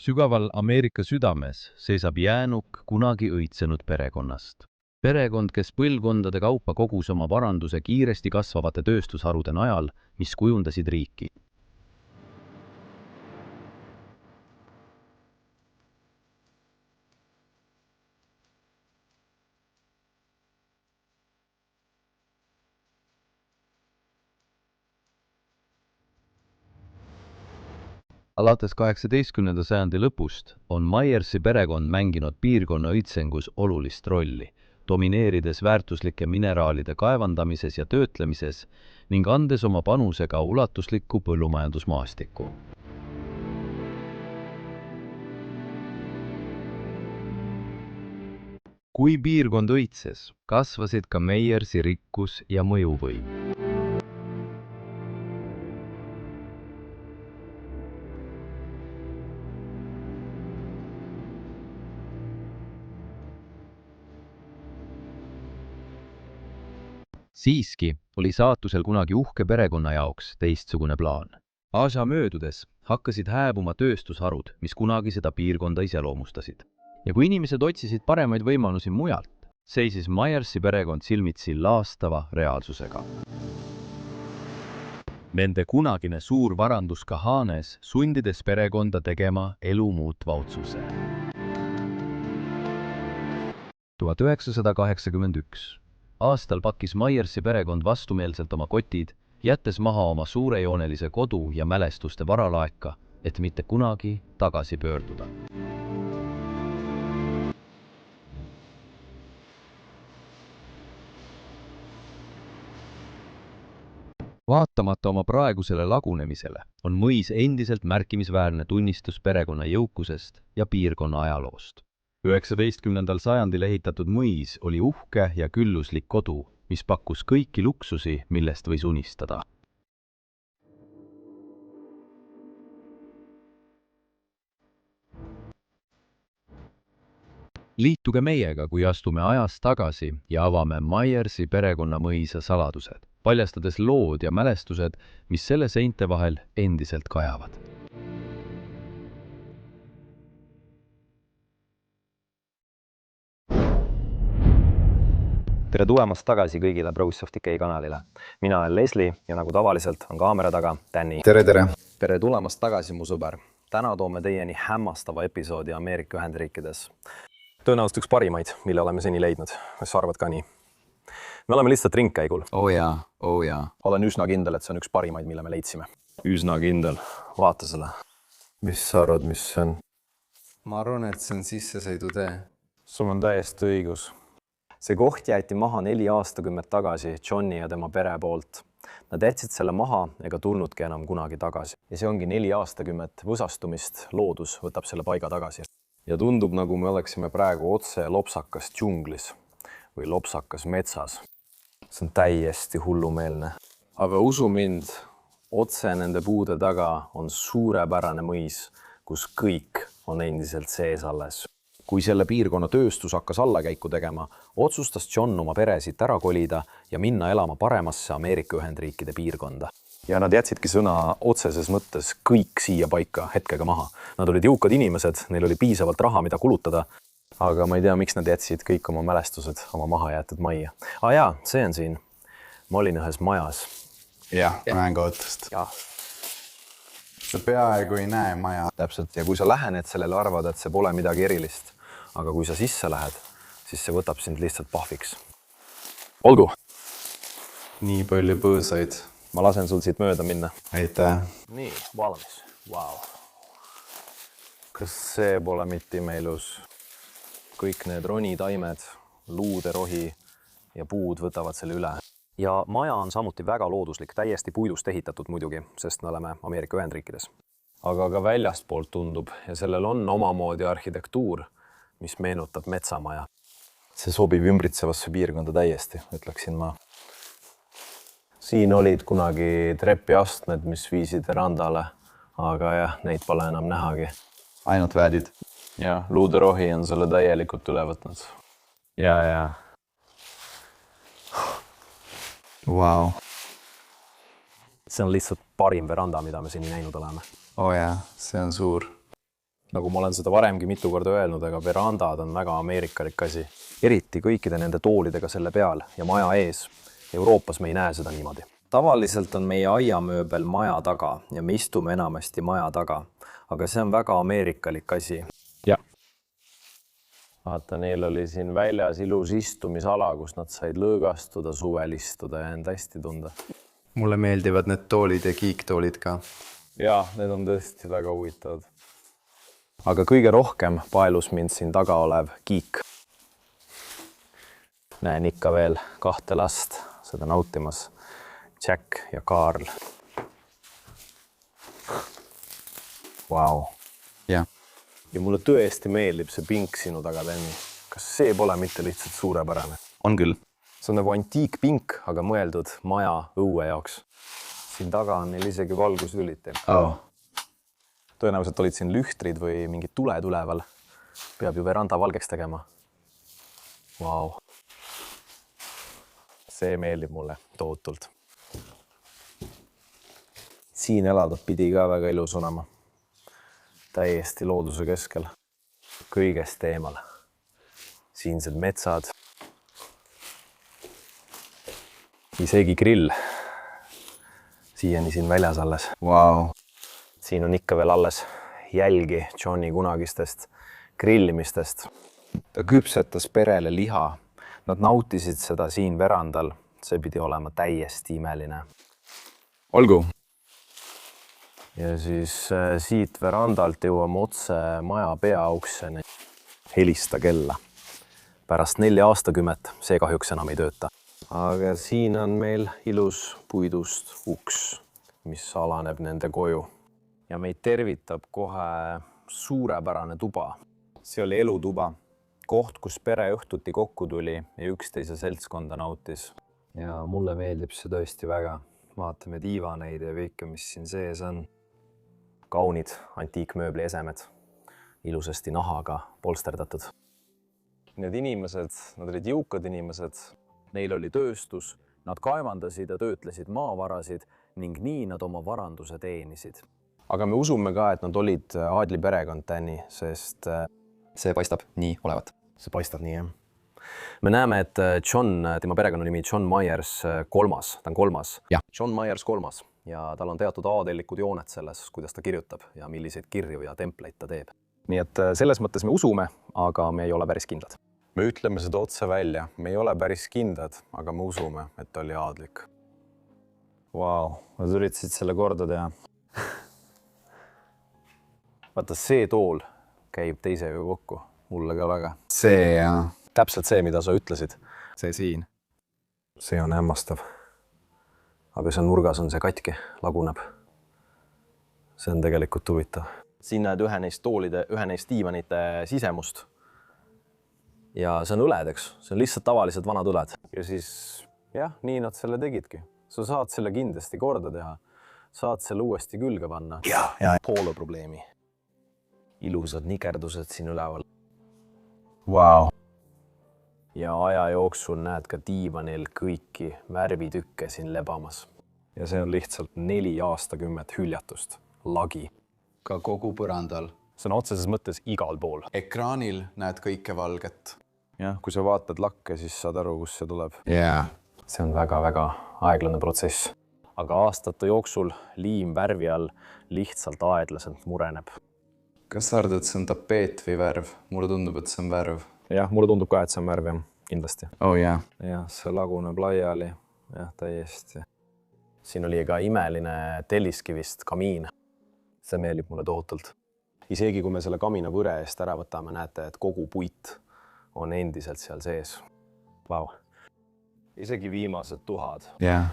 Sügaval Ameerika südames seisab jäänuk kunagi õitsenud perekonnast. Perekond, kes põlvkondade kaupa kogus oma varanduse kiiresti kasvavate tööstusharude najal, mis kujundasid riiki. Alates 18. sajandi lõpust on Myersi perekond mänginud piirkonna õitsengus olulist rolli, domineerides väärtuslike mineraalide kaevandamises ja töötlemises ning andes oma panuse ka ulatuslikku põllumajandusmaastikku. Kui piirkond õitses, kasvasid ka Myersi rikkus ja mõjuvõim. Siiski oli saatusel kunagi uhke perekonna jaoks teistsugune plaan. Aasa möödudes hakkasid hääbuma tööstusharud, mis kunagi seda piirkonda iseloomustasid. Ja kui inimesed otsisid paremaid võimalusi mujalt, seisis Myersi perekond silmitsi laastava reaalsusega. Nende kunagine suur varandus Kahanes sundides perekonda tegema elu muutva otsuse. 1981. Aastal pakkis Myersi perekond vastumeelselt oma kotid, jättes maha oma suurejoonelise kodu ja mälestuste varalaeka, et mitte kunagi tagasi pöörduda. Vaatamata oma praegusele lagunemisele on mõis endiselt märkimisväärne tunnistus perekonna jõukusest ja piirkonna ajaloost. 19. sajandil ehitatud mõis oli uhke ja külluslik kodu, mis pakkus kõiki luksusi, millest võis unistada. Liituge meiega, kui astume ajas tagasi ja avame Myersi perekonna mõisa saladused, paljastades lood ja mälestused, mis selle seinte vahel endiselt kajavad. Tere tulemast tagasi kõigile Bros of Decay kanalile. Mina olen Leslie ja nagu tavaliselt on kaamera taga Danny. Tere! Tere tulemast tagasi, mu sõber. Täna toome teieni hämmastava episoodi Ameerika Ühendriikides. Tõenäoliselt üks parimaid, mille oleme seni leidnud. Kas sa arvad ka nii? Me oleme lihtsalt ringkäigul. Oh jaa. Olen üsna kindel, et see on üks parimaid, mille me leidsime. Üsna kindel. Vaata selle. Mis sa arvad, mis see on? Ma arvan, et see on sissesõidutee. Sul on täiesti õigus. See koht jäeti maha 4 aastakümmet tagasi Johnny ja tema pere poolt. Nad jätsid selle maha ega tulnudki enam kunagi tagasi. Ja see ongi 4 aastakümmet võsastumist, loodus võtab selle paiga tagasi. Ja tundub, nagu me oleksime praegu otse lopsakas džunglis või lopsakas metsas. See on täiesti hullumeelne. Aga usu mind, otse nende puude taga on suurepärane mõis, kus kõik on endiselt sees alles. Kui selle piirkonna tööstus hakkas allakäiku tegema, otsustas John oma pere siit ära kolida ja minna elama paremasse Ameerika Ühendriikide piirkonda. Ja nad jätsidki sõna otseses mõttes kõik siia paika hetkega maha. Nad olid jõukad inimesed, neil oli piisavalt raha, mida kulutada, aga ma ei tea, miks nad jätsid kõik oma mälestused oma maha jäetud majja. Jaa, see on siin. Ma olin ühes majas. Jah, näen ka otsast. Sa peaaegu ei näe maja. Täpselt, ja kui sa lähened sellele, arvad, et see pole midagi erilist. Aga kui sa sisse lähed, siis see võtab sind lihtsalt pahviks. Olgu! Nii palju põõsaid. Ma lasen sul siit mööda minna. Aitäh. Nii, valmis. Wow. Kas see pole mitte imeilus? Kõik need ronitaimed, luuderohi ja puud võtavad selle üle. Ja maja on samuti väga looduslik, täiesti puidust ehitatud muidugi, sest me oleme Ameerika Ühendriikides. Aga ka väljastpoolt tundub ja sellel on omamoodi arhitektuur, mis meenutab metsamaja. See sobib ümbritsevasse piirkonda täiesti, ütleksin ma. Siin olid kunagi trepiastmed, mis viisid randale, aga jah, neid pole enam nähagi. Ainult väedid. Ja, luuderohi on selle täielikult üle võtnud. Ja. Wow. See on lihtsalt parim veranda, mida me seni näinud oleme. Oh jaa, see on suur. nagu ma olen seda varemgi mitu korda öelnud, aga verandad on väga ameerikalik asi. Eriti kõikide nende toolidega selle peal ja maja ees. Euroopas me ei näe seda niimoodi. Tavaliselt on meie aiamööbel maja taga ja me istume enamasti maja taga, aga see on väga ameerikalik asi. Ja. Vaata, neil oli siin väljas ilus istumisala, kus nad said lõõgastuda, suvel istuda ja end hästi tunda. mulle meeldivad need toolid ja kiiktoolid ka. Ja, need on tõesti väga huvitavad. Aga kõige rohkem paelus mind siin taga olev kiik. Näen ikka veel 2 last seda nautimas. Jack ja Karl. Vau. jah, Ja mulle tõesti meeldib see pink sinu taga, Lenni. Kas see pole mitte lihtsalt suurepärane? on küll. See on nagu antiikpink, aga mõeldud maja õue jaoks. Siin taga on neil isegi valguslülid. Tõenäoliselt olid siin lühtrid või mingid tuled üleval. Peab ju veranda valgeks tegema. Vau. See meeldib mulle tohutult. Siin elada pidi ka väga ilus olema. Täiesti looduse keskel. Kõigest eemal. Siinsed metsad. Isegi grill. Siiani siin väljas alles. Vau. Siin on ikka veel alles jälgi Johni kunagistest grillimistest. Ta küpsetas perele liha. Nad nautisid seda siin verandal. See pidi olema täiesti imeline. olgu. Ja siis siit verandalt jõuame otse maja peaukseni. Helista kella. Pärast 4 aastakümmet see kahjuks enam ei tööta. Aga siin on meil ilus puidust uks, mis alaneb nende koju. Ja meid tervitab kohe suurepärane tuba. See oli elutuba. Koht, kus pere õhtuti kokku tuli ja üksteise seltskonda nautis. Ja mulle meeldib see tõesti väga. Vaatame diivaneid ja kõike, mis siin sees on. Kaunid antiikmööbli esemed. Ilusasti nahaga polsterdatud. Need inimesed, nad olid jõukad inimesed. Neil oli tööstus. Nad kaevandasid ja töötlesid maavarasid ning nii nad oma varanduse teenisid. Aga me usume ka, et nad olid aadli perekond Tänni, sest see paistab nii olevat. see paistab nii, jah. Me näeme, et John, tema perekonnanimi John Myers kolmas, ta on kolmas. Jah. John Myers kolmas ja tal on teatud aadellikud jooned selles, kuidas ta kirjutab ja milliseid kirju ja templeid ta teeb. Nii et selles mõttes me usume, aga me ei ole päris kindlad. me ütleme seda otse välja. Me ei ole päris kindlad, aga me usume, et ta oli aadlik. Vau, nad üritasid selle korda teha. Vaata, see tool käib teisega kokku. Mulle ka väga. see ja Täpselt see, mida sa ütlesid. see siin. See on hämmastav. Aga seal nurgas on see katki, laguneb. See on tegelikult huvitav. Siin näed ühe neist diivanite sisemust. Ja see on õled, eks? See on lihtsalt tavalised vanad õled. Ja siis, jah, nii nad selle tegidki. Sa saad selle kindlasti korda teha. Saad selle uuesti külge panna. ja. Pole probleemi. Ilusad nikerdused siin üleval. Vau. Ja aja jooksul näed ka diivanil kõiki värvitükke siin lebamas. Ja see on lihtsalt 4 aastakümmet hüljatust. Lagi. Ka kogu põrandal. See on otseses mõttes igal pool. Ekraanil näed kõike valget. Jah, kui sa vaatad lakke, siis saad aru, kus see tuleb. jaa. See on väga-väga aeglane protsess. Aga aastate jooksul liim värvi all lihtsalt aeglaselt mureneb. Kas sa arvad, et see on tapeet või värv? Mulle tundub, et see on värv. Jah, mulle tundub ka, et see on värv, jah, kindlasti. Oh jaa. Jah, see laguneb laiali. Jah, täiesti. Siin oli ka imeline telliskivist kamiin. See meeldib mulle tohutult. Isegi kui me selle kamina võre eest ära võtame, näete, et kogu puit on endiselt seal sees. Vau. Isegi viimased tuhad Jaa.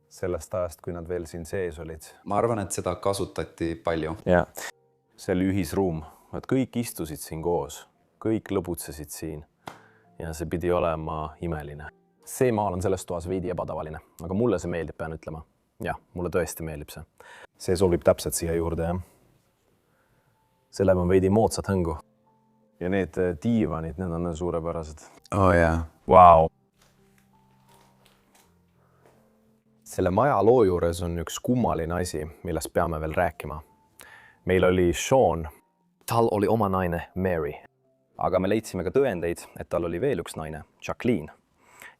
sellest ajast, kui nad veel siin sees olid. ma arvan, et seda kasutati palju. Ja see oli ühisruum. Nad kõik istusid siin koos. Kõik lõbutsesid siin. Ja see pidi olema imeline. See maal on selles toas veidi ebatavaline, aga mulle see meeldib, pean ütlema. Jah, mulle tõesti meeldib see. See sobib täpselt siia juurde, jah. Selle on veidi moodsat hõngu. Ja need diivanid, need on suurepärased. Oh jaa. Vau. Selle maja loo juures on üks kummaline asi, millest peame veel rääkima. Meil oli Sean. tal oli oma naine Mary. Aga me leidsime ka tõendeid, et tal oli veel üks naine, Jacqueline.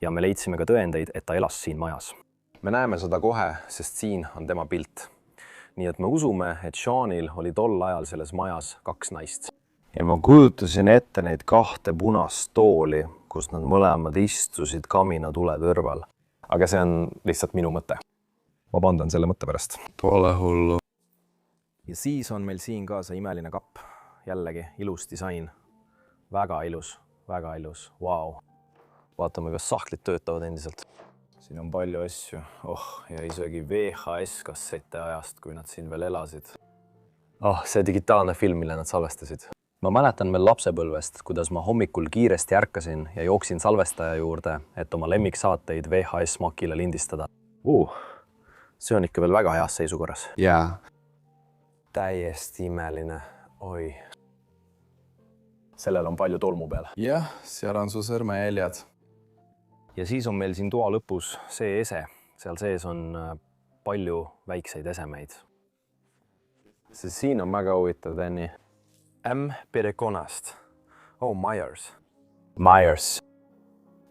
Ja me leidsime ka tõendeid, et ta elas siin majas. Me näeme seda kohe, sest siin on tema pilt. Nii et me usume, et Seanil oli tol ajal selles majas 2 naist. Ja ma kujutasin ette neid 2 punast tooli, kus nad mõlemad istusid kaminatule kõrval. Aga see on lihtsalt minu mõte. Vabandan selle mõtte pärast. Pole hullu. Ja siis on meil siin ka see imeline kapp. Jällegi ilus disain. Väga ilus, vau. Vaatame, kas sahtlid töötavad endiselt. Siin on palju asju. Ja isegi VHS-kassette ajast, kui nad siin veel elasid. See digitaalne film, mille nad salvestasid. Ma mäletan veel lapsepõlvest, kuidas ma hommikul kiiresti ärkasin ja jooksin salvestaja juurde, et oma lemmiksaateid VHS-makile lindistada. See on ikka veel väga heas seisukorras. Jaa. Täiesti imeline. Oi. Sellel on palju tolmu peal. Jah, seal on su sõrmejäljed. Ja siis on meil siin toa lõpus see ese. Seal sees on palju väikseid esemeid. See siin on väga huvitav, Danny. M. perekonnast. Myers. Myers.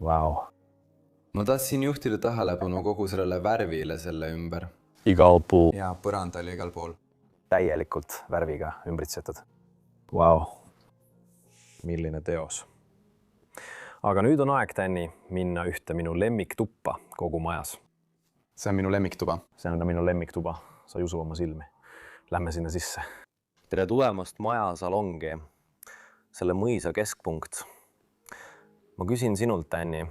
Vau. Ma tahtsin juhtida tähelepanu kogu sellele värvile selle ümber. Igal pool. Ja põrand oli igal pool. Täielikult värviga ümbritsetud. Vau. Milline teos. Aga nüüd on aeg, Danny, minna ühte minu lemmiktuppa kogu majas. See on minu lemmiktuba. See on minu lemmiktuba. Sa ei usu oma silmi. Lähme sinna sisse. Tere tulemast maja salongi. Selle mõisa keskpunkt. Ma küsin sinult, Danny.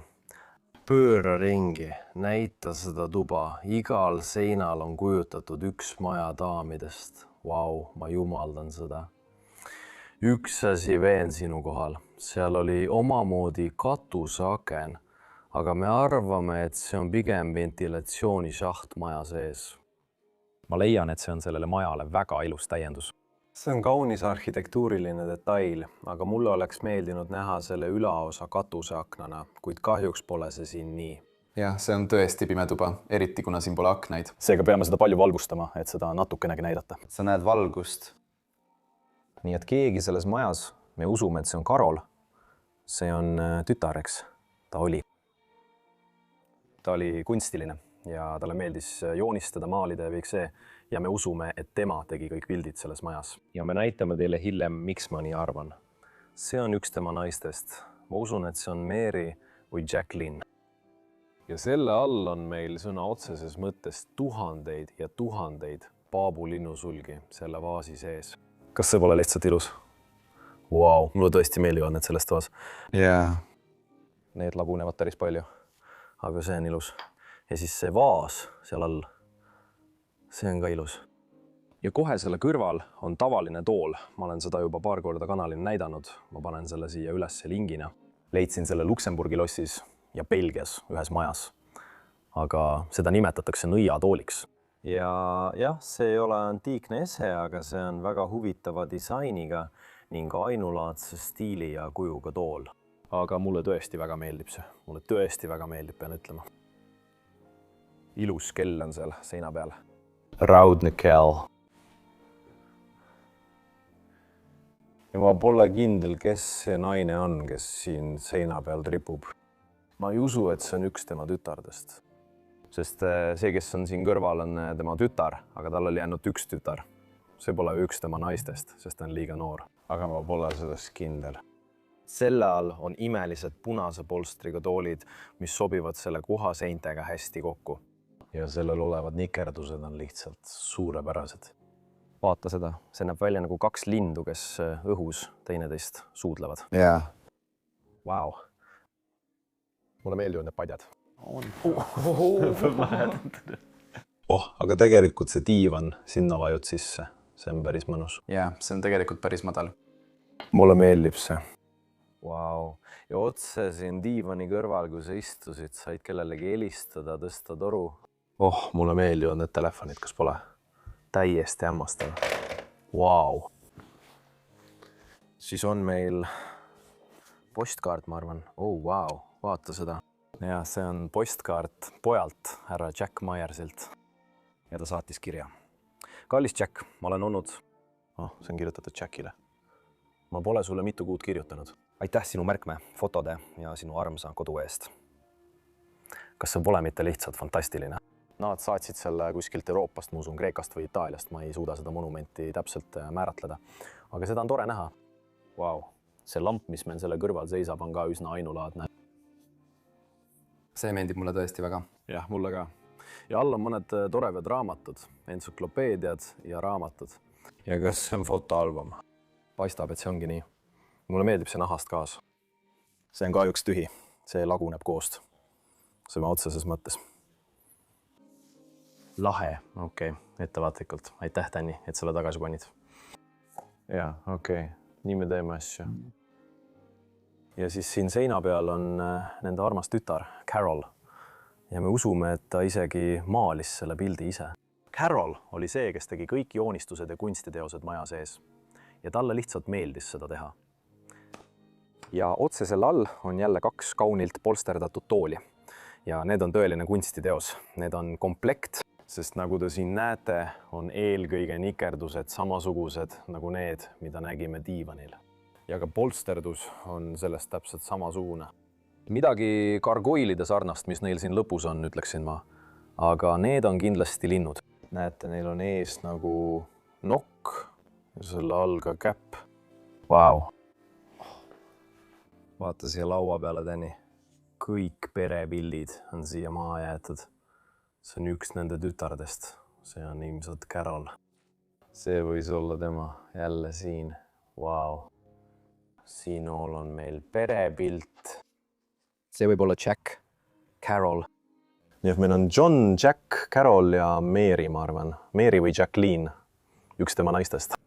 Pööra ringi, näita seda tuba. Igal seinal on kujutatud üks maja daamidest. Vau, ma jumaldan seda. Üks asi veel sinu kohal. Seal oli omamoodi katuseaken, aga me arvame, et see on pigem ventilatsioonišaht maja sees. Ma leian, et see on sellele majale väga ilus täiendus. See on kaunis arhitektuuriline detail, aga mulle oleks meeldinud näha selle ülaosa katuseaknana, kuid kahjuks pole see siin nii. Jah, see on tõesti pime tuba, eriti kuna siin pole aknaid. Seega peame seda palju valgustama, et seda natukenegi näidata. Sa näed valgust. Nii et keegi selles majas, me usume, et see on Karol. See on tütar, eks. Ta oli kunstiline ja talle meeldis joonistada, maalida ja kõik see. Ja me usume, et tema tegi kõik pildid selles majas. Ja me näitame teile hiljem, miks ma nii arvan. See on üks tema naistest. Ma usun, et see on Mary või Jacqueline. Ja selle all on meil sõna otseses mõttes tuhandeid ja tuhandeid paabulinnusulgi selle vaasi sees. Kas see pole lihtsalt ilus? Vau, mulle tõesti meeldivad need sellest toas. Jaa. Need lagunevad päris palju. Aga see on ilus. Ja siis see vaas seal all. See on ka ilus. Ja kohe selle kõrval on tavaline tool. Ma olen seda juba paar korda kanalil näidanud. Ma panen selle siia üles lingina. Leidsin selle Luksemburgi lossis ja Belgias ühes majas. Aga seda nimetatakse nõiatooliks. Ja jah, see ei ole antiikne ese, aga see on väga huvitava disainiga ning ainulaadse stiili ja kujuga tool. Aga mulle tõesti väga meeldib see. Mulle tõesti väga meeldib, pean ütlema. Ilus kell on seal seina peal. Raudne kell. Ja ma pole kindel, kes see naine on, kes siin seina peal tripub. Ma ei usu, et see on üks tema tütardest. Sest see, kes on siin kõrval, on tema tütar, aga tal oli ainult üks tütar. See pole üks tema naistest, sest ta on liiga noor. Aga ma pole sellest kindel. Selle all on imelised punase polstriga toolid, mis sobivad selle kuhaseintega hästi kokku. Ja sellel olevad nikerdused on lihtsalt suurepärased. Vaata seda. See näeb välja nagu 2 lindu, kes õhus teineteist suudlevad. Jaa. Vau. Mulle meeldivad need padjad. Aga tegelikult see diivan sinna vajud sisse. See on päris mõnus. Jaa, see on tegelikult päris madal. Mulle meeldib see. Vau. Ja otse siin diivani kõrval, kui sa istusid, said kellelegi helistada, tõsta toru. Mulle meeldivad need telefonid, kas pole? Täiesti hämmastav. Vau. Siis on meil postkaart, ma arvan. Vau, vaata seda. Ja see on postkaart pojalt, härra Jack Myersilt. Ja ta saatis kirja. Kallis Jack, ma olen olnud... see on kirjutatud Jackile. ma pole sulle mitu kuud kirjutanud. aitäh sinu märkme, fotode ja sinu armsa kodu eest. Kas see pole mitte lihtsalt fantastiline? Nad saatsid selle kuskilt Euroopast, ma usun Kreekast või Itaaliast, ma ei suuda seda monumenti täpselt määratleda. Aga seda on tore näha. Vau, see lamp, mis meil selle kõrval seisab, on ka üsna ainulaadne. see meeldib mulle tõesti väga. Jah, mulle ka. Ja all on mõned torevad raamatud, entsüklopeediad ja raamatud. Ja kas see on fotoalbum? Paistab, et see ongi nii. Mulle meeldib see nahast kaas. See on kahjuks tühi. See laguneb koost. See on otseses mõttes. Lahe, okei, ettevaatlikult. Aitäh, Tänni, et selle tagasi panid. Jaa, okei. Nii me teeme asja. Ja siis siin seina peal on nende armas tütar, Carol. Ja me usume, et ta isegi maalis selle pildi ise. Carol oli see, kes tegi kõik joonistused ja kunstiteosed maja sees. Ja talle lihtsalt meeldis seda teha. Ja otsesel all on jälle 2 kaunilt polsterdatud tooli. Ja need on tõeline kunstiteos. Need on komplekt, sest nagu te siin näete, on eelkõige nikerdused samasugused nagu need, mida nägime diivanil. Ja ka polsterdus on sellest täpselt samasugune. Midagi gargoilide sarnast, mis neil siin lõpus on, ütleksin ma. Aga need on kindlasti linnud. Näete, neil on ees nagu nokk ja selle all ka käpp. Vau. Vaata siia laua peale, Tänni. Kõik perepildid on siia maha jäetud. See on üks nende tütardest. See on ilmselt Carol. See võis olla tema jälle siin. Vau. Siinol on meil perepilt. See võib olla Jack, Carol. Nii et meil on John, Jack, Carol ja Mary, ma arvan. Mary või Jacqueline, üks tema naistest.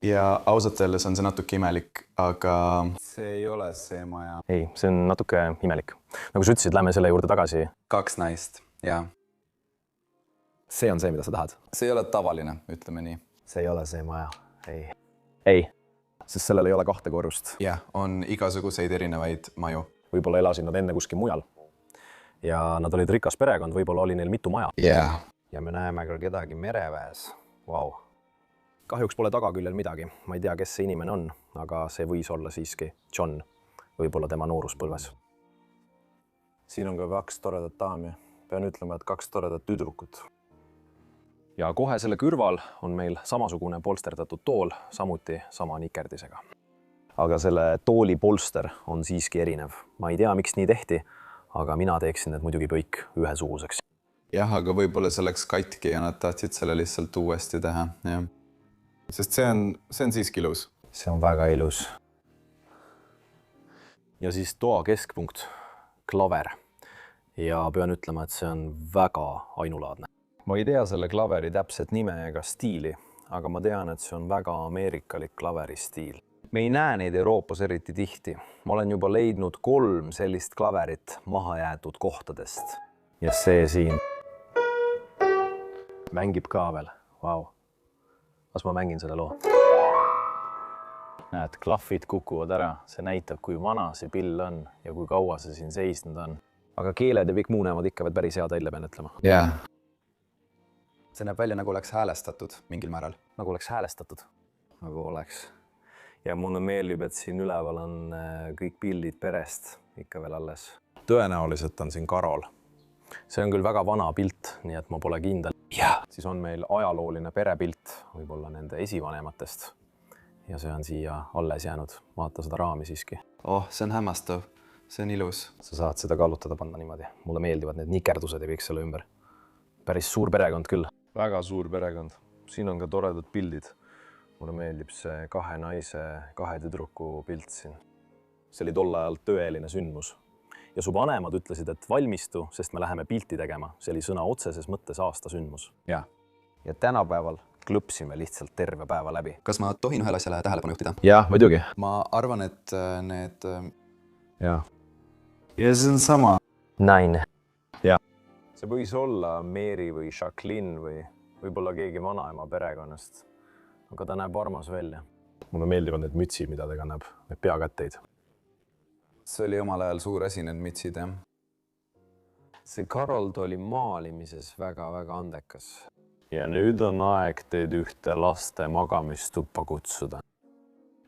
Ja ausalt öeldes on see natuke imelik, aga... see ei ole see maja. Ei, see on natuke imelik. Nagu sa ütlesid, lähme selle juurde tagasi. 2 naist, jaa. See on see, mida sa tahad. See ei ole tavaline, ütleme nii. See ei ole see maja. Ei. Ei. Sest sellel ei ole 2 korrust. Jah, on igasuguseid erinevaid maju. Võib-olla elasid nad enne kuskil mujal. Ja nad olid rikas perekond, võib-olla oli neil mitu maja. Jah. Ja me näeme ka kedagi mereväes. Vau. Kahjuks pole tagaküljel midagi. Ma ei tea, kes see inimene on, aga see võis olla siiski John. Võib-olla tema nooruspõlves. Siin on ka 2 toredat daami. Pean ütlema, et 2 toredat tüdrukut. Ja kohe selle kõrval on meil samasugune polsterdatud tool, samuti sama nikerdisega. Aga selle tooli polster on siiski erinev. Ma ei tea, miks nii tehti, aga mina teeksin need muidugi kõik ühesuguseks. Jah, aga võib-olla see läks katki ja nad tahtsid selle lihtsalt uuesti teha. Jah. Sest see on siiski ilus. See on väga ilus. Ja siis toa keskpunkt, klaver. Ja pean ütlema, et see on väga ainulaadne. Ma ei tea selle klaveri täpset nime ega stiili, aga ma tean, et see on väga ameerikalik klaveri stiil. Me ei näe neid Euroopas eriti tihti. Ma olen juba leidnud 3 sellist klaverit maha jäetud kohtadest. Ja see siin mängib ka veel. Vau. Kas ma mängin selle loo? Näed, klahvid kukuvad ära. See näitab, kui vana see pill on ja kui kaua see siin seisnud on. Aga keeled ja kõik muu näevad ikka veel päris head välja, pean ütlema. Jah. See näeb välja, nagu oleks häälestatud mingil määral. Nagu oleks häälestatud. Nagu oleks. Ja mulle meeldib, et siin üleval on kõik pildid perest ikka veel alles. Tõenäoliselt on siin Carol. See on küll väga vana pilt, nii et ma pole kindel. Ja. Siis on meil ajalooline perepilt, võib-olla nende esivanematest. Ja see on siia alles jäänud. Vaata seda raami siiski. Oh, see on hämmastav. See on ilus. Sa saad seda kallutada panna niimoodi. Mulle meeldivad need nikerdused ja kõik selle ümber. Päris suur perekond küll. Väga suur perekond. Siin on ka toredad pildid. Mulle meeldib see 2 naise, 2 tüdruku pilt siin. See oli tol ajal tõeline sündmus. Ja su vanemad ütlesid, et valmistu, sest me läheme pilti tegema. See oli sõna otseses mõttes aasta sündmus. Jah. Ja tänapäeval klõpsime lihtsalt terve päeva läbi. Kas ma tohin ühele asjale tähelepanu juhtida? Jah, muidugi. Ma arvan, et need... Jah. Ja see on sama. Naine. Jah. See võis olla Mary või Jacqueline või võib-olla keegi vanaema perekonnast. Aga ta näeb armas välja. Mulle meeldivad need mütsid, mida ta kannab, need peakätteid. See oli omal ajal suur asi, need mütsid, jah. See Carol oli maalimises väga-väga andekas. Ja nüüd on aeg teid ühte laste magamistuppa kutsuda.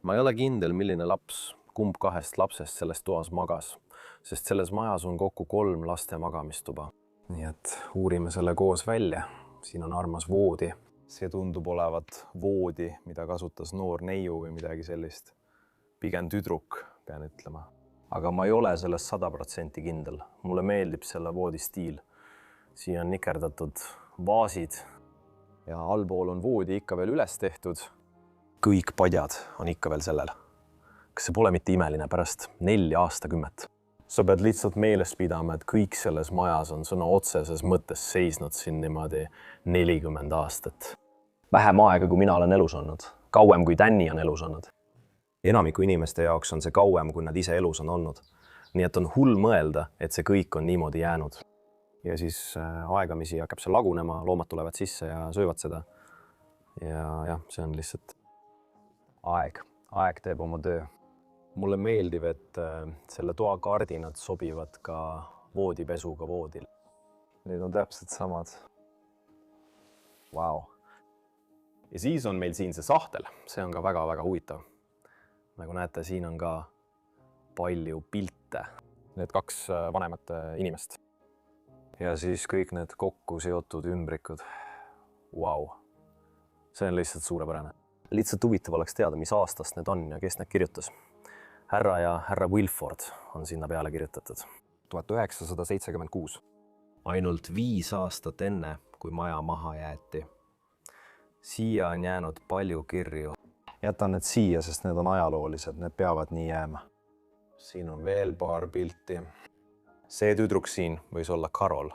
ma ei ole kindel, milline laps, kumb 2 lapsest selles toas magas, sest selles majas on kokku 3 laste magamistuba. Nii et uurime selle koos välja. Siin on armas voodi. See tundub olevat voodi, mida kasutas noor neiu või midagi sellist. Pigem tüdruk, pean ütlema. Aga ma ei ole selles 100% kindel. Mulle meeldib selle voodi stiil. Siin on nikerdatud vaasid ja allpool on voodi ikka veel üles tehtud. Kõik padjad on ikka veel sellel. Kas see pole mitte imeline pärast 4 aastakümmet? Sa pead lihtsalt meeles pidama, et kõik selles majas on sõna otseses mõttes seisnud siin niimoodi 40 aastat. Vähem aega, kui mina olen elus olnud. Kauem, kui Danny on elus olnud. Enamiku inimeste jaoks on see kauem, kui nad ise elus on olnud. Nii et on hull mõelda, et see kõik on niimoodi jäänud. Ja siis aegamisi hakkab see lagunema, loomad tulevad sisse ja söövad seda. Ja see on lihtsalt aeg. Aeg teeb oma töö. Mulle meeldib, et selle toa kardinad sobivad ka voodipesuga voodil. Need on täpselt samad. Vau. Ja siis on meil siin see sahtel. See on ka väga-väga huvitav. Nagu näete, siin on ka palju pilte. Need 2 vanemat inimest. Ja siis kõik need kokku seotud ümbrikud. Vau. See on lihtsalt suurepärane. Lihtsalt huvitav oleks teada, mis aastast need on ja kes need kirjutas. Härra ja härra Wilford on sinna peale kirjutatud. 1976. Ainult 5 aastat enne, kui maja maha jäeti. Siia on jäänud palju kirju. Jätan need siia, sest need on ajaloolised, need peavad nii jääma. Siin on veel paar pilti. See tüdruk siin võis olla Carol.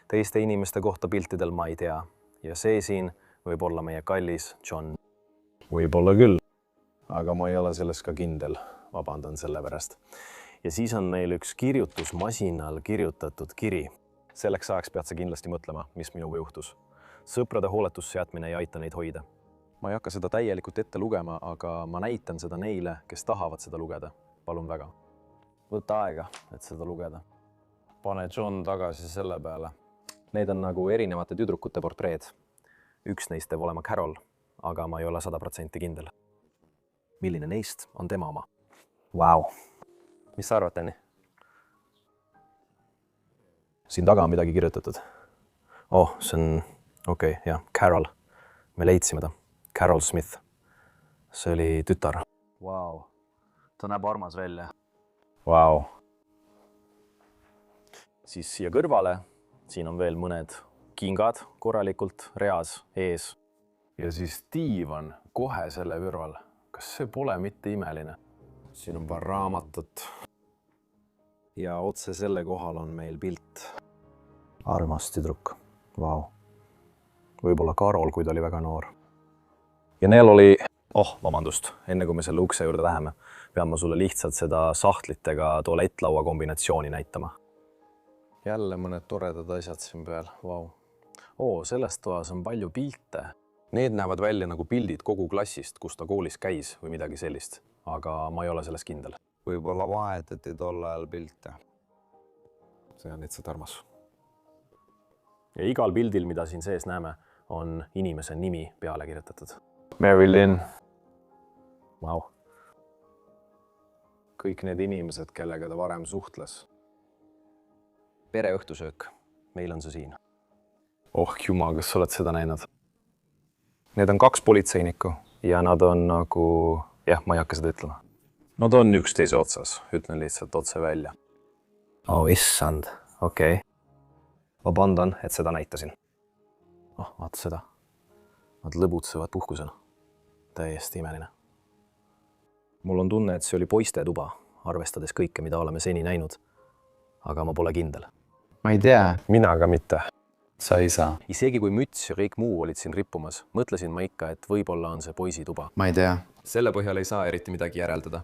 Teiste inimeste kohta piltidel ma ei tea. Ja see siin võib olla meie kallis John. Võib-olla küll, aga ma ei ole selles ka kindel. Vabandan selle pärast. Ja siis on meil üks kirjutusmasinal kirjutatud kiri. Selleks ajaks pead sa kindlasti mõtlema, mis minuga juhtus. Sõprade hooletusse jätmine ei aita neid hoida. Ma ei hakka seda täielikult ette lugema, aga ma näitan seda neile, kes tahavad seda lugeda. Palun väga. Võta aega, et seda lugeda. Pane John tagasi selle peale. Need on nagu erinevate tüdrukute portreed. Üks neist teeb olema Carol, aga ma ei ole 100% kindel. Milline neist on tema oma? Vau. Mis sa arvad, Danny? Siin taga on midagi kirjutatud. See on okei, jah, Carol. Me leidsime ta. Carol Smith. See oli tütar. Vau. Ta näeb armas välja. Vau. Siis siia kõrvale. Siin on veel mõned kingad korralikult reas ees. Ja siis diivan kohe selle kõrval. Kas see pole mitte imeline? Siin on paar raamatut. Ja otse selle kohal on meil pilt. Armas tüdruk. Vau. Võib-olla Carol, kui ta oli väga noor. Ja neil oli... vabandust. Enne kui me selle ukse juurde läheme, pean ma sulle lihtsalt seda sahtlitega tualettlaua kombinatsiooni näitama. Jälle mõned toredad asjad siin peal. Vau. Selles toas on palju pilte. Need näevad välja nagu pildid kogu klassist, kus ta koolis käis või midagi sellist. Aga ma ei ole selles kindel. Võib-olla vahetati tol ajal pilte. See on lihtsalt armas. Ja igal pildil, mida siin sees näeme, on inimese nimi peale kirjutatud. Mary Lynn. Vau. Kõik need inimesed, kellega ta varem suhtles. Pereõhtusöök. Meil on see siin. Jumal, kas sa oled seda näinud? Need on 2 politseinikku ja nad on nagu... ma ei hakka seda ütlema. Nad on üksteise otsas. Ütlen lihtsalt otse välja. Issand. Okei. Vabandan, et seda näitasin. Vaata seda. Nad lõbutsevad puhkusena. Täiesti imeline. Mul on tunne, et see oli poiste tuba, arvestades kõike, mida oleme seni näinud. Aga ma pole kindel. Ma ei tea. Mina ka mitte. Sa ei saa. Isegi kui müts ja kõik muu olid siin rippumas, mõtlesin ma ikka, et võib-olla on see poisi tuba. Ma ei tea. Selle põhjal ei saa eriti midagi järeldada.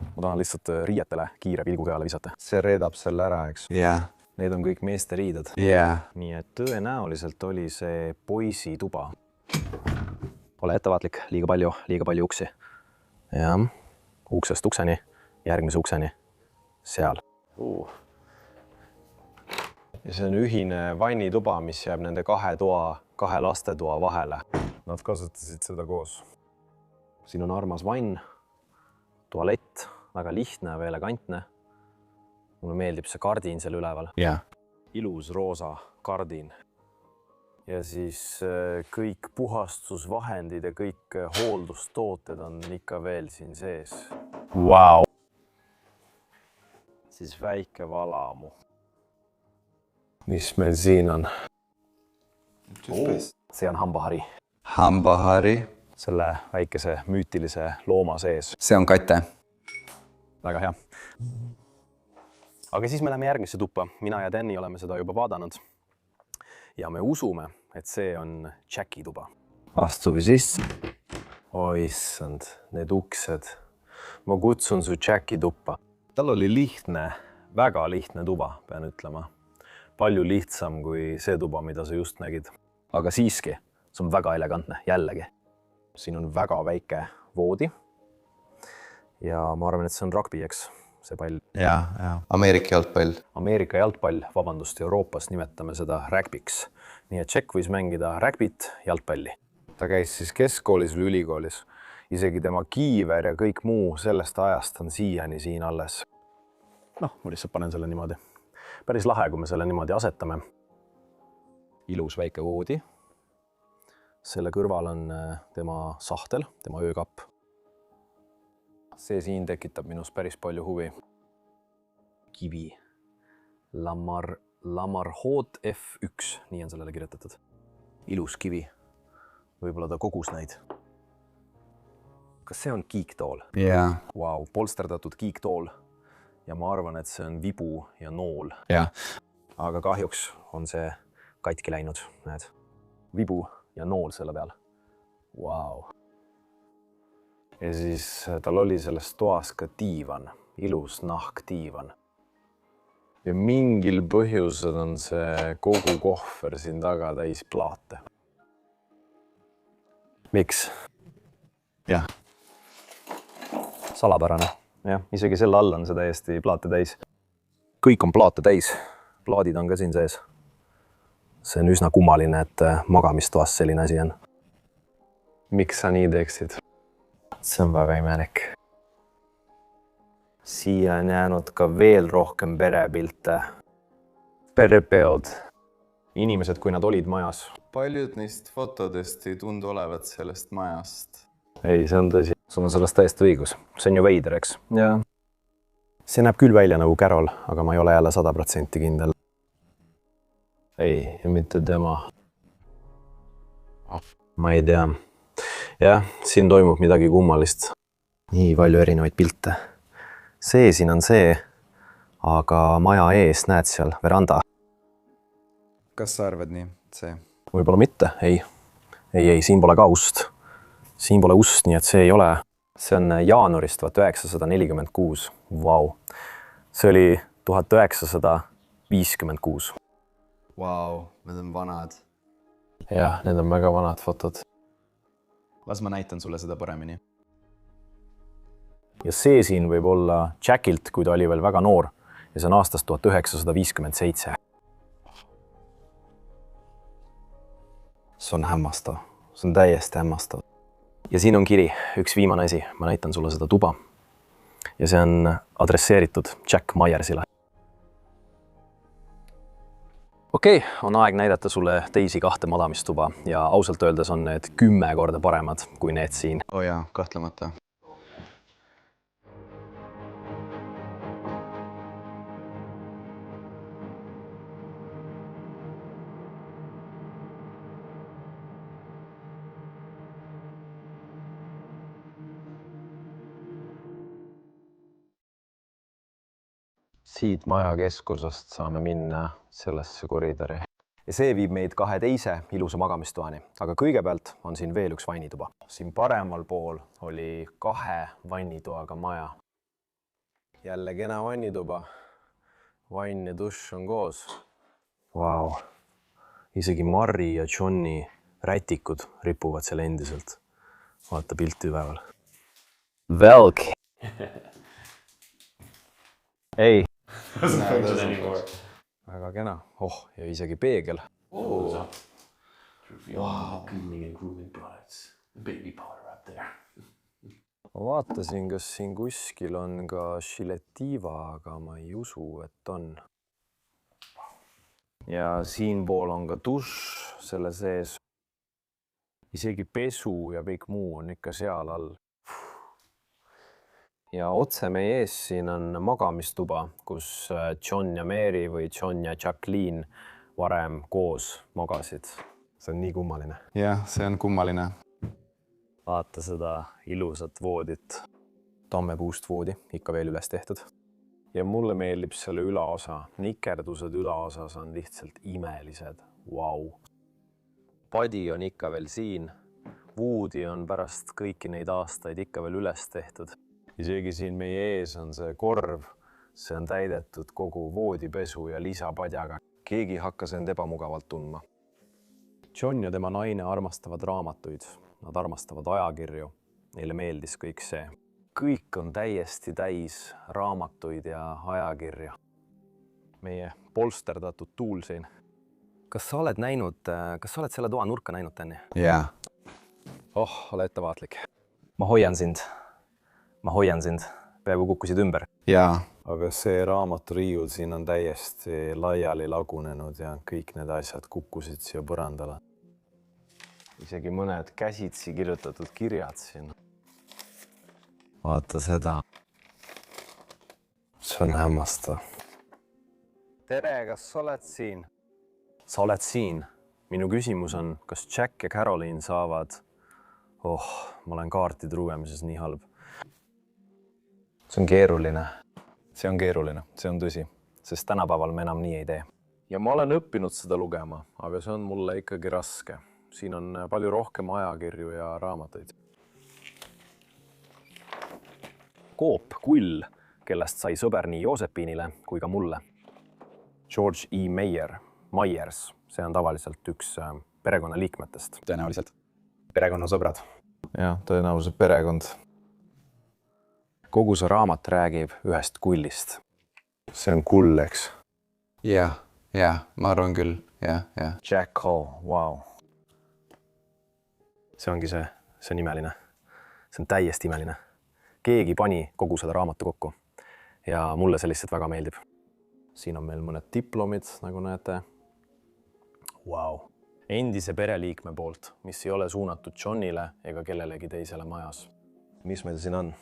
Ma tahan lihtsalt riietele kiire pilgu peale visata. See reedab selle ära, eks? Jah. Need on kõik meeste riided. Jah. Nii et tõenäoliselt oli see poisi tuba. Ole ettevaatlik, liiga palju uksi. Jah, uksest ukseni, järgmise ukseni, seal. Ja see on ühine vannituba, mis jääb nende 2 lastetoa vahele. Nad kasutasid seda koos. siin on armas vann, tualett, väga lihtne, väga elegantne. Mulle meeldib see kardin seal üleval. jah. Ilus roosa kardin. Ja siis kõik puhastusvahendid ja kõik hooldustooted on ikka veel siin sees. Vau. Siis väike valamu. Mis meil siin on? See on hambahari. Hambahari. Selle väikese müütilise looma sees. See on Kate. Väga hea. Aga siis me läheme järgmisse tuppa. Mina ja Danny oleme seda juba vaadanud. Ja me usume, et see on Jacki tuba. Astuvi sisse. Oissand, need uksed. Ma kutsun su Jacki tuppa. Tal oli lihtne, väga lihtne tuba, pean ütlema. Palju lihtsam kui see tuba, mida sa just nägid. Aga siiski, see on väga elegantne, jällegi. Siin on väga väike voodi. Ja ma arvan, et see on rugby, eks? See pall. Ja. Ameerika jalgpall. Ameerika jalgpall, vabandust, Euroopas nimetame seda rugbyks. Nii et Jack võis mängida rugbyt, jalgpalli. Ta käis siis keskkoolis või ülikoolis. Isegi tema kiiver ja kõik muu sellest ajast on siiani siin alles. Noh, ma lihtsalt panen selle niimoodi. Päris lahe, kui me selle niimoodi asetame. Ilus väike voodi. Selle kõrval on tema sahtel, tema öökapp. See siin tekitab minust päris palju huvi. Kivi. Lamarhot F1, nii on sellele kirjutatud. Ilus kivi. Võib-olla ta kogus neid. Kas see on kiiktool? Jaa. Vau, polsterdatud kiiktool. Ja ma arvan, et see on vibu ja nool. Jah. Aga kahjuks on see katki läinud. Näed? Vibu ja nool selle peal. Vau. Ja siis tal oli selles toas ka diivan. Ilus nahkdiivan. Ja mingil põhjusel on see kogu kohver siin taga täis plaate. Miks? Jah. Salapärane. Jah, isegi selle all on see täiesti plaate täis. Kõik on plaate täis. Plaadid on ka siin sees. See on üsna kummaline, et magamistoas selline asi on. Miks sa nii teeksid? See on väga imelik. Siia on jäänud ka veel rohkem perepilte. Perepeod. Inimesed, kui nad olid majas. Paljud neist fotodest ei tundu olevat sellest majast. Ei, see on tõsi. Sul on sellest täiesti õigus. See on ju veider, eks? Jaa. See näeb küll välja nagu Carol, aga ma ei ole jälle 100% kindel. Ei, mitte tema. Ma ei tea. Jah, siin toimub midagi kummalist. Nii palju erinevaid pilte. See siin on see, aga maja ees näed seal veranda. Kas sa arvad nii? See? Võib-olla mitte, ei. Ei, siin pole ka ust. Siin pole ust, nii et see ei ole. See on jaanuarist 1946. Vau. See oli 1956. Vau, need on vanad. Jah, need on väga vanad fotod. Las ma näitan sulle seda paremini. Ja see siin võib olla Jackilt, kui ta oli veel väga noor. Ja see on aastast 1957. See on hämmastav. See on täiesti hämmastav. Ja siin on kiri, üks viimane asi. Ma näitan sulle seda tuba. Ja see on adresseeritud Jack Myersile. Okei, on aeg näidata sulle teisi 2 madamistuba ja ausalt öeldes on need 10 korda paremad kui need siin. Oo jaa, kahtlemata. Siit maja keskusest saame minna sellesse koridori. Ja see viib meid 2 teise ilusa magamistoani. Aga kõigepealt on siin veel üks vannituba. Siin paremal pool oli 2 vannitoaga maja. Jälle kena vannituba. Vann ja dušš on koos. Vau. Isegi Marri ja Johni rätikud ripuvad seal endiselt. Vaata pilti üleval. Velk. Ei. Väga kena. Oh, ja isegi peegel. Wow. Cleaning and grooming products. The baby powder up there. ma vaatasin, kas siin kuskil on ka Šiletiva, aga ma ei usu, et on. Ja siinpool on ka dušš selle sees. Isegi pesu ja kõik muu on ikka seal all. Ja otse meie ees siin on magamistuba, kus John ja Mary või John ja Jacqueline varem koos magasid. See on nii kummaline. jah, see on kummaline. Vaata seda ilusat voodit. Tammepuust voodi, ikka veel üles tehtud. Ja mulle meeldib selle ülaosa. Nikerdused ülaosas on lihtsalt imelised. Vau. Padi on ikka veel siin. Voodi on pärast kõiki neid aastaid ikka veel üles tehtud. Isegi siin meie ees on see korv. See on täidetud kogu voodipesu ja lisapadjaga. Keegi hakkas end ebamugavalt tundma. John ja tema naine armastavad raamatuid. Nad armastavad ajakirju. Neile meeldis kõik see. Kõik on täiesti täis raamatuid ja ajakirja. Meie polsterdatud tuul siin. Kas sa oled selle toa nurka näinud, Tänni? jah. Ole ettevaatlik. Ma hoian sind. Peaaegu kukkusid ümber. jaa. Aga see raamaturiiul siin on täiesti laiali lagunenud ja kõik need asjad kukkusid siia põrandale. Isegi mõned käsitsi kirjutatud kirjad siin. Vaata seda. See on hämmastav. Tere, kas sa oled siin? Sa oled siin. Minu küsimus on, kas Jack ja Caroline saavad... ma olen kaartide lugemises nii halb. See on keeruline. See on tõsi, sest tänapäeval me enam nii ei tee. Ja ma olen õppinud seda lugema, aga see on mulle ikkagi raske. Siin on palju rohkem ajakirju ja raamatuid. Koop Kull, kellest sai sõber nii Joosepinile kui ka mulle. George E. Myers, see on tavaliselt üks perekonnaliikmetest. tõenäoliselt. Perekonnasõbrad. Jah, tõenäoliselt perekond. Kogu see raamat räägib ühest kullist. See on kull, eks? jah, ma arvan küll, jah. Jack Hall, vau. See ongi see on imeline. See on täiesti imeline. Keegi pani kogu selle raamatu kokku ja mulle see lihtsalt väga meeldib. Siin on meil mõned diplomid, nagu näete. Vau. Endise pereliikme poolt, mis ei ole suunatud Johnile ega kellelegi teisele majas. Mis meil siin on?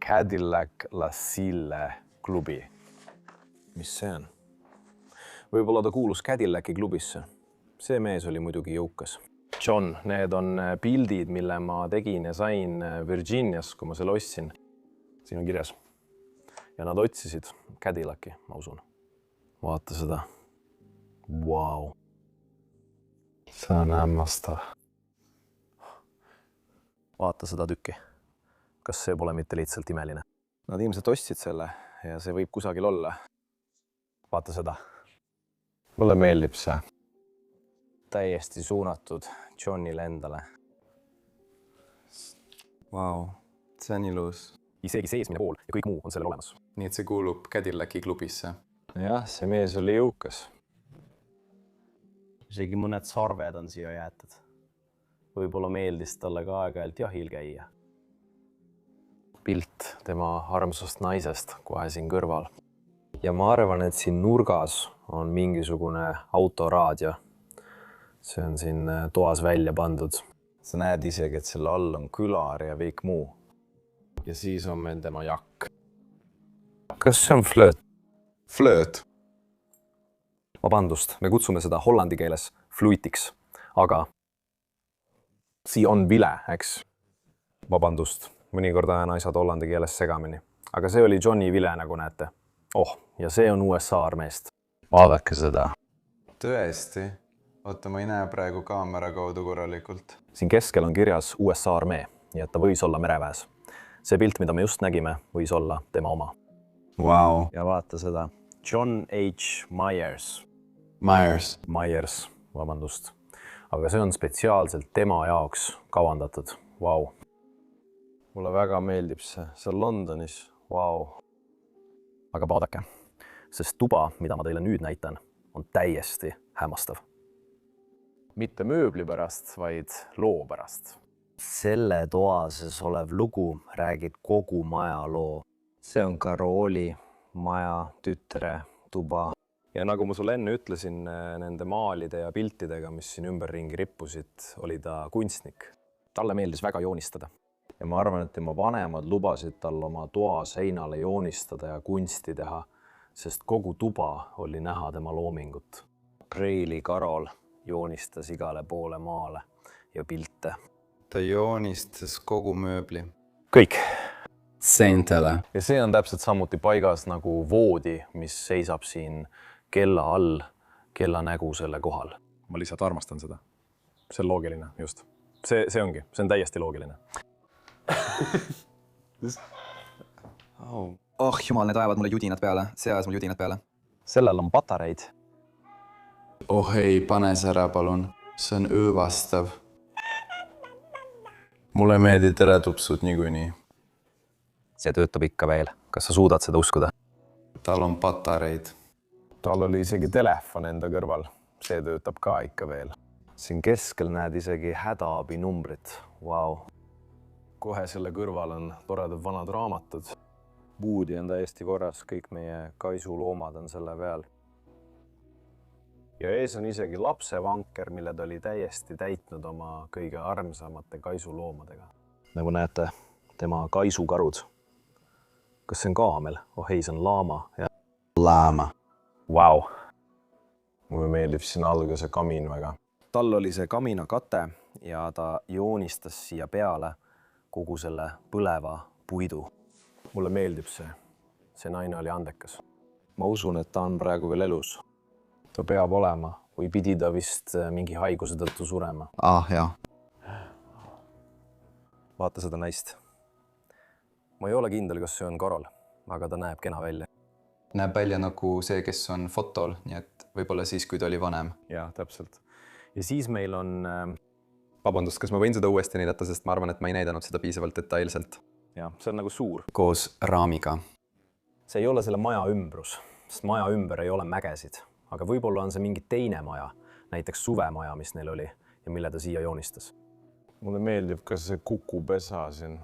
Cadillac La Sille klubi. Mis see on? Võib-olla ta kuulus Cadillaci klubisse. See mees oli muidugi jõukas. John, need on pildid, mille ma tegin ja sain Virginias, kui ma selle ostsin. Siin on kirjas. Ja nad otsisid Cadillaci, ma usun. Vaata seda. Vau. See on hämmastav. Vaata seda tükki. Kas see pole mitte lihtsalt imeline? Nad ilmselt ostsid selle ja see võib kusagil olla. Vaata seda. Mulle meeldib see. Täiesti suunatud Johnile endale. Vau, see on ilus. Isegi seesmine pool ja kõik muu on sellel olemas. nii et see kuulub Cadillaci klubisse. Jah, see mees oli jõukas. Isegi mõned sarved on siia jäetud. Võib-olla meeldis talle ka aeg-ajalt jahil käia. Pilt tema armsast naisest kohe siin kõrval. Ja ma arvan, et siin nurgas on mingisugune autoraadio. See on siin toas välja pandud. Sa näed isegi, et selle all on külar ja kõik muu. Ja siis on meil tema jakk. Kas see on flööt? Flööt. Vabandust, me kutsume seda hollandi keeles fluitiks, aga siin on vile, eks? Vabandust, mõnikord ajan asjad hollandi keeles segamini. Aga see oli Johnny vile, nagu näete. Ja see on USA armeest. Vaadake seda. Tõesti. Oota, ma ei näe praegu kaamera kaudu korralikult. Siin keskel on kirjas USA armee, nii et ta võis olla mereväes. See pilt, mida me just nägime, võis olla tema oma. Vau. Ja vaata seda. John H. Myers, vabandust. Aga see on spetsiaalselt tema jaoks kavandatud. Vau. Mulle väga meeldib see. See on Londonis. Vau. Aga vaadake, sest tuba, mida ma teile nüüd näitan, on täiesti hämmastav. Mitte mööbli pärast, vaid loo pärast. selle toa sees olev lugu räägib kogu maja loo. See on Karooli maja tütre tuba. ja nagu ma sulle enne ütlesin, nende maalide ja piltidega, mis siin ümberringi rippusid, oli ta kunstnik. Talle meeldis väga joonistada. Ja ma arvan, et tema vanemad lubasid tal oma toa seinale joonistada ja kunsti teha, sest kogu tuba oli näha tema loomingut. Preili Karol joonistas igale poole maale ja pilte. ta joonistas kogu mööbli. Kõik. Seintele. Ja see on täpselt samuti paigas nagu voodi, mis seisab siin kella all, kella nägu selle kohal. Ma lihtsalt armastan seda. See on loogiline, just. See ongi, see on täiesti loogiline. Oh jumal, need ajavad mulle judinad peale. See ajas mulle judinad peale. Sellel on patareid. Oh ei, pane see ära, palun. See on õõvastav. Mulle meeldib teretupsud niikuinii. See töötab ikka veel. Kas sa suudad seda uskuda? Tal on patareid. Tal oli isegi telefon enda kõrval. See töötab ka ikka veel. Siin keskel näed isegi hädaabi numbrit. Wow. Kohe selle kõrval on toredad vanad raamatud. Buudi on täiesti korras, kõik meie kaisuloomad on selle peal. Ja ees on isegi lapsevanker, mille ta oli täiesti täitnud oma kõige armsamate kaisuloomadega. Nagu näete, tema kaisukarud. Kas see on kaamel? Oh ei, see on laama. Ja... Laama. Wow. Mulle meeldib siin alga see kamin väga. Tal oli see kamina kate ja ta joonistas siia peale kogu selle põleva puidu. Mulle meeldib see. See naine oli andekas. Ma usun, et ta on praegu veel elus. Ta peab olema või pidi ta vist mingi haiguse tõttu surema. Jah. Vaata seda naist. Ma ei ole kindel, kas see on Karol, aga ta näeb kena välja. Näeb välja nagu see, kes on fotol, nii et võib-olla siis, kui ta oli vanem. Ja, täpselt. Ja siis meil on... Vabandust, kas ma võin seda uuesti näidata, sest ma arvan, et ma ei näidanud seda piisavalt detailselt. Ja, see on nagu suur. Koos raamiga. See ei ole selle maja ümbrus, sest maja ümber ei ole mägesid, aga võib-olla on see mingi teine maja, näiteks suvemaja, mis neil oli ja mille ta siia joonistas. Mulle meeldib ka see kukupesa siin.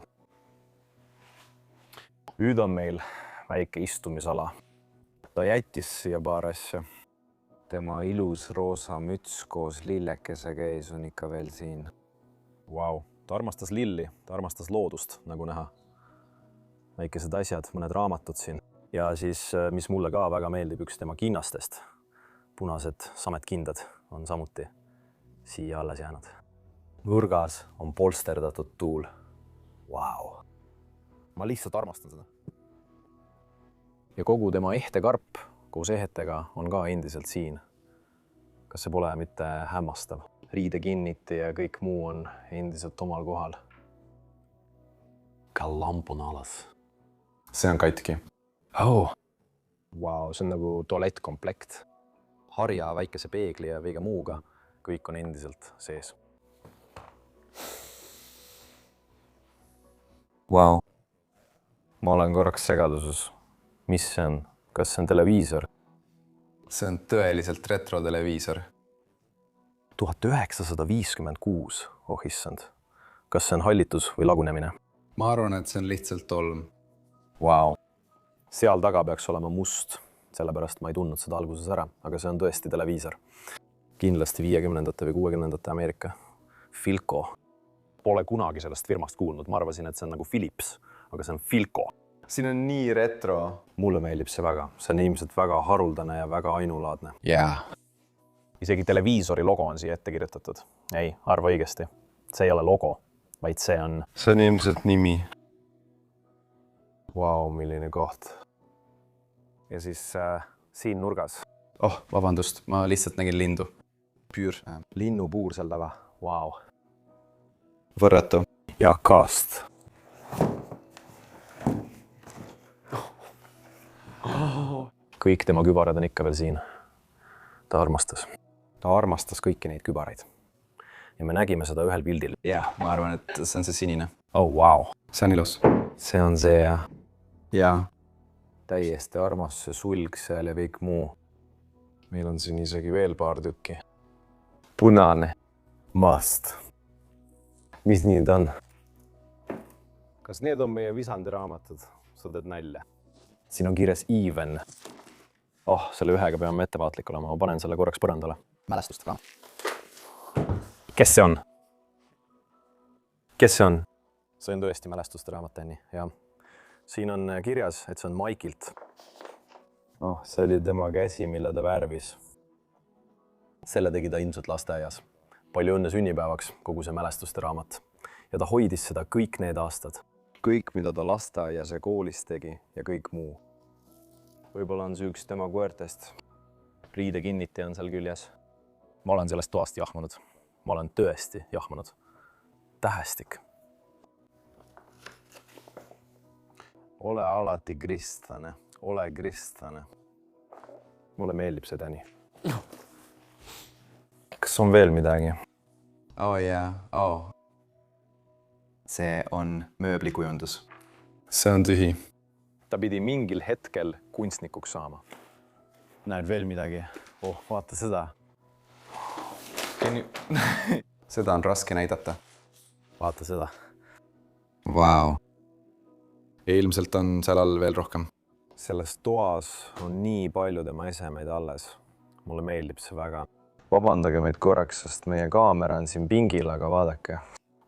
Nüüd on meil väike istumisala. Ta jättis siia paar asja. Tema ilus roosa müts koos lillekesega ees on ikka veel siin. Wow. Ta armastas lilli, ta armastas loodust, nagu näha. Väikesed asjad, mõned raamatud siin. Ja siis, mis mulle ka väga meeldib, üks tema kinnastest. Punased sametkindad on samuti siia alles jäänud. Nurgas on polsterdatud tuul. Wow. Ma lihtsalt armastan seda. Ja kogu tema ehtekarp koos ehetega on ka endiselt siin. Kas see pole mitte hämmastav? Riidekinniti ja kõik muu on endiselt omal kohal. Ka lamp on alas. See on katki. Oh. Wow, see on nagu tualettkomplekt. Harja, väikese peegli ja kõige muuga. Kõik on endiselt sees. Wow. Ma olen korraks segaduses. Mis see on? Kas see on televiisor? See on tõeliselt retro-televiisor. 1956. Oh issand. Kas see on hallitus või lagunemine? Ma arvan, et see on lihtsalt tolm. Wow. Seal taga peaks olema must. Sellepärast ma ei tundnud seda alguses ära, aga see on tõesti televiisor. Kindlasti 50ndate või 60ndate Ameerika. Philco. Pole kunagi sellest firmast kuulnud. Ma arvasin, et see on nagu Philips, aga see on Philco. Siin on nii retro. Mulle meeldib see väga. See on ilmselt väga haruldane ja väga ainulaadne. Jaa. Isegi televiisori logo on siia ette kirjutatud. Ei, arva õigesti. See ei ole logo, vaid see on... See on ilmselt nimi. Vau, milline koht. Ja siis siin nurgas. Oh, vabandust, ma lihtsalt nägin lindu. Püür. Linnupuur seal taga. Vau. Võrratu. Ja kaast. Kõik tema kübarad on ikka veel siin. Ta armastas. Ta armastas kõiki neid kübaraid. Ja me nägime seda ühel pildil. Jah, ma arvan, et see on see sinine. Oh, wow. See on ilus. See on see, jah. Jaa. Täiesti armas see sulg seal ja kõik muu. Meil on siin isegi veel paar tükki. Punane. Must. mis need on? Kas need on meie Visandi raamatud? Sa teed nalja. Siin on kirjas even. Selle ühega peame ettevaatlik olema. Ma panen selle korraks põrandale. Mälestust ka. Kes see on? Kes see on? See on tõesti mälestuste raamat, Anni. Ja siin on kirjas, et see on Maikilt. See oli tema käsi, mille ta värvis. Selle tegi ta ilmselt lasteaias. Palju õnne sünnipäevaks, kogu see mälestuste raamat. Ja ta hoidis seda kõik need aastad. Kõik, mida ta lasteaias ja koolis tegi ja kõik muu. Võib-olla on see üks tema koertest. Riide kinniti on seal küljes. Ma olen sellest toast jahmanud. Ma olen tõesti jahmanud. Tähestik. Ole alati kristlane. Ole kristlane. Mulle meeldib see, Täni. Kas on veel midagi? See on mööblikujundus. see on tühi. Ta pidi mingil hetkel kunstnikuks saama. Näed veel midagi? Vaata seda. seda on raske näidata. Vaata seda. Vau. Ja ilmselt on seal all veel rohkem. Selles toas on nii palju tema esemeid alles. Mulle meeldib see väga. Vabandage meid korraks, sest meie kaamera on siin pingil, aga vaadake.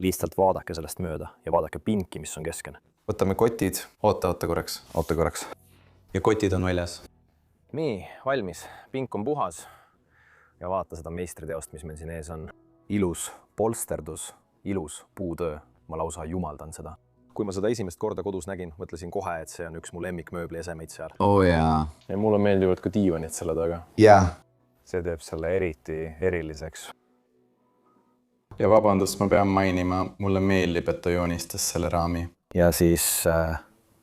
Lihtsalt vaadake sellest mööda ja vaadake pinki, mis on kesken. Võtame kotid. Oota korraks. Oota korraks. Ja kotid on väljas. Nii, valmis. Pink on puhas. Ja vaata seda meistriteost, mis meil siin ees on. Ilus polsterdus, ilus puutöö. Ma lausa jumaldan seda. Kui ma seda esimest korda kodus nägin, mõtlesin kohe, et see on üks mu lemmikmööbli esemeid seal. Jaa. Ja mulle meeldivad ka diivanid selle taga. Jaa. See teeb selle eriti eriliseks. Ja vabandust, ma pean mainima, mulle meeldib, et ta joonistas selle raami. Ja siis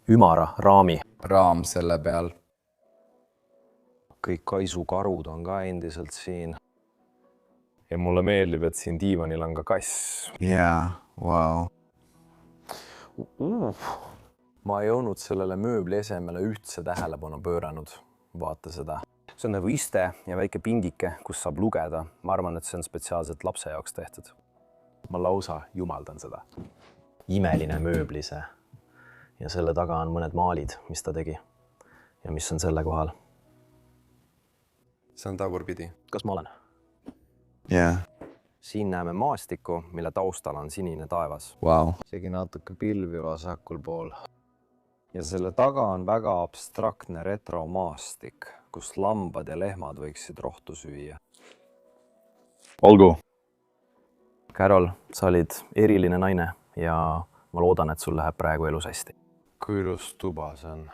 ümara raami. Raam selle peal. Kõik kaisukarud on ka endiselt siin. Ja mulle meeldib, et siin diivanil on ka kass. Jaa, vau. Ma ei olnud sellele mööbli esemele üldse tähelepanu pööranud. Vaata seda. See on nagu iste ja väike pingike, kus saab lugeda. Ma arvan, et see on spetsiaalselt lapse jaoks tehtud. Ma lausa jumaldan seda. Imeline mööblise. Ja selle taga on mõned maalid, mis ta tegi. Ja mis on selle kohal. See on tagurpidi. Kas ma olen? Jaa. Siin näeme maastikku, mille taustal on sinine taevas. Vau. Isegi natuke pilvi vasakul pool. Ja selle taga on väga abstraktne retromaastik, kus lambad ja lehmad võiksid rohtu süüa. Olgu. Carol, sa olid eriline naine ja ma loodan, et sul läheb praegu elus hästi. Kui ilus tuba see on.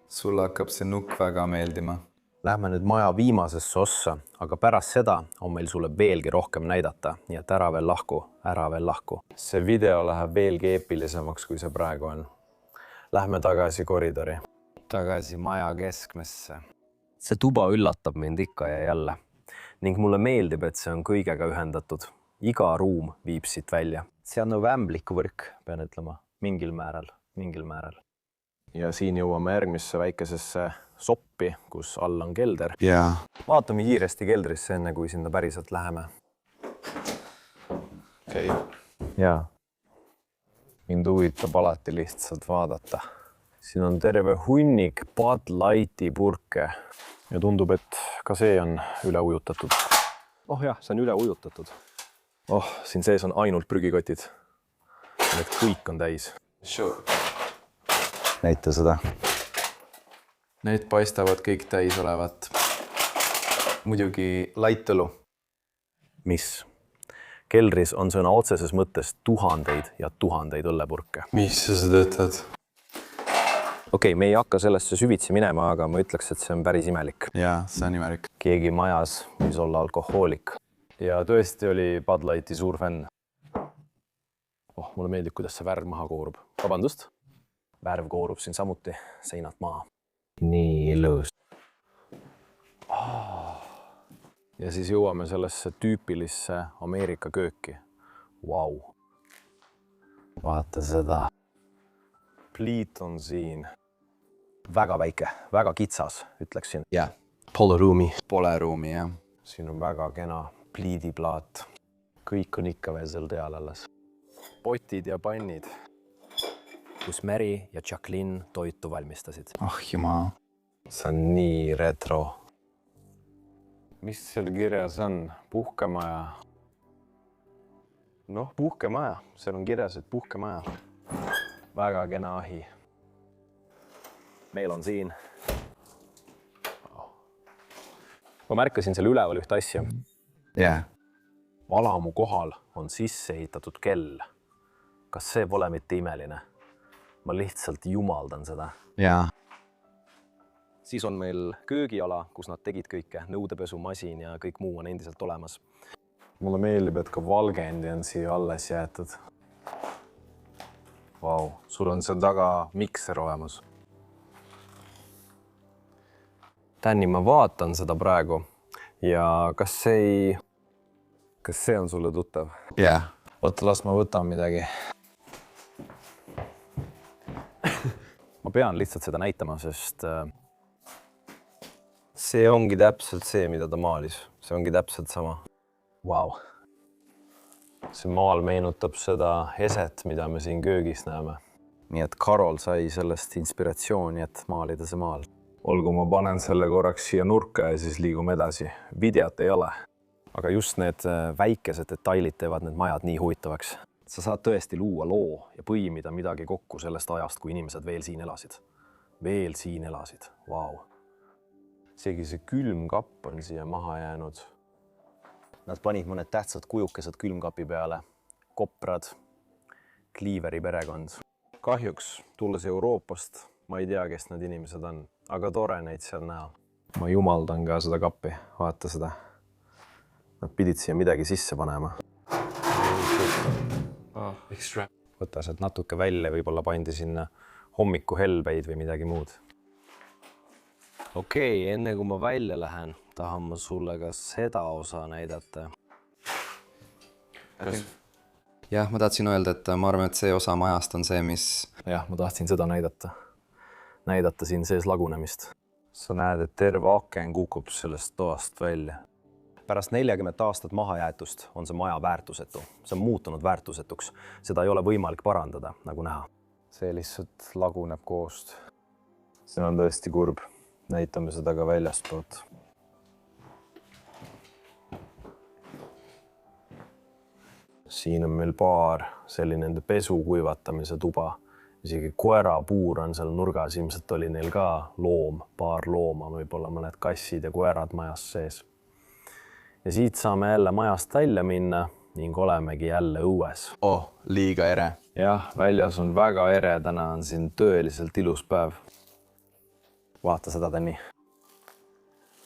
Sulle hakkab see nukk väga meeldima. Lähme nüüd maja viimasesse ossa, aga pärast seda on meil sulle veelgi rohkem näidata, nii et ära veel lahku. See video läheb veelgi eepilisemaks, kui see praegu on. Lähme tagasi koridori. Tagasi maja keskmesse. See tuba üllatab mind ikka ja jälle. Ning mulle meeldib, et see on kõigega ühendatud. Iga ruum viib siit välja. See on vämbliku võrk, pean ütlema. Mingil määral. Ja siin jõuame järgmisse väikesesse soppi, kus all on kelder. Jaa. Vaatame kiiresti keldrisse enne, kui sinna päriselt läheme. Okei. Jaa. Mind huvitab alati lihtsalt vaadata. Siin on terve hunnik Bud Lighti purke. Ja tundub, et ka see on üle ujutatud. Jah, see on üle ujutatud. Siin sees on ainult prügikotid. Need kõik on täis. Sure. Näita seda. Need paistavad kõik täis olevat. Muidugi laitõlu. Mis? Keldris on sõna otseses mõttes tuhandeid ja tuhandeid õllepurke. Mis sa töötad? Okei, me ei hakka sellesse süvitsi minema, aga ma ütleks, et see on päris imelik. Jaa, see on imelik. Keegi majas võis olla alkohoolik. Ja tõesti oli Bud Lighti suur fänn. Mulle meeldib, kuidas see värv maha koorub. Vabandust? Värv koorub siin samuti seinalt maha. Nii ilus. Ja siis jõuame sellesse tüüpilisse Ameerika kööki. Vau. Vaata seda. Pliit on siin. Väga väike, väga kitsas, ütleksin. Jaa. Pole ruumi. Pole ruumi, jah. Siin on väga kena pliidiplaat. kõik on ikka veel seal teal alles. potid ja pannid, kus Mary ja Jacqueline toitu valmistasid. ah jumal. see on nii retro. mis seal kirjas on? Puhkemaja. noh, puhkemaja, seal on kirjas, et puhkemaja. väga kena ahi. meil on siin. ma märkasin seal üleval ühte asja. jah. valamu kohal on sisse ehitatud kell. kas see pole mitte imeline? ma lihtsalt jumaldan seda. jaa. Siis on meil köögiala, kus nad tegid kõike, nõudepesumasin ja kõik muu on endiselt olemas. mulle meeldib, et ka valgendi on siia alles jäetud. Vau, sul on seal taga mikser olemas. Tänni, ma vaatan seda praegu ja kas see on sulle tuttav? jah. oota, las ma võtan midagi. ma pean lihtsalt seda näitama, sest see ongi täpselt see, mida ta maalis. see ongi täpselt sama. Vau. see maal meenutab seda eset, mida me siin köögis näeme. nii et Karol sai sellest inspiratsiooni, et maalida see maal. olgu, ma panen selle korraks siia nurka ja siis liigume edasi. videot ei ole. aga just need väikesed detailid teevad need majad nii huvitavaks. sa saad tõesti luua loo ja põimida midagi kokku sellest ajast, kui inimesed veel siin elasid. veel siin elasid. Vau. isegi see külmkapp on siia maha jäänud. Nad panid mõned tähtsad kujukesed külmkapi peale. Koprad, Cleaveri perekond. kahjuks, tulles Euroopast, ma ei tea, kes need inimesed on, aga tore neid seal näha. ma jumaldan ka seda kappi, vaata seda. Nad pidid siia midagi sisse panema. võta sealt natuke välja, võib-olla pandi sinna hommikuhelbeid või midagi muud. Okei, enne kui ma välja lähen, tahan ma sulle ka seda osa näidata. jah, ma tahtsin öelda, et ma arvan, et see osa majast on see, mis... jah, ma tahtsin seda näidata. Näidata siin sees lagunemist. sa näed, et terve aken kukub sellest toast välja. pärast 40 aastat mahajäetust on see maja väärtusetu. see on muutunud väärtusetuks. Seda ei ole võimalik parandada, nagu näha. see lihtsalt laguneb koost. see on tõesti kurb. Näitame seda ka väljastpoolt. siin on meil baar, selline nende pesu kuivatamise tuba. Isegi koerapuur on seal nurgas, ilmselt oli neil ka loom, paar looma, võib-olla mõned kassid ja koerad majas sees. Ja siit saame jälle majast välja minna ning olemegi jälle õues. oh, liiga ere. jah, väljas on väga ere, täna on siin tõeliselt ilus päev. vaata seda, Tõni.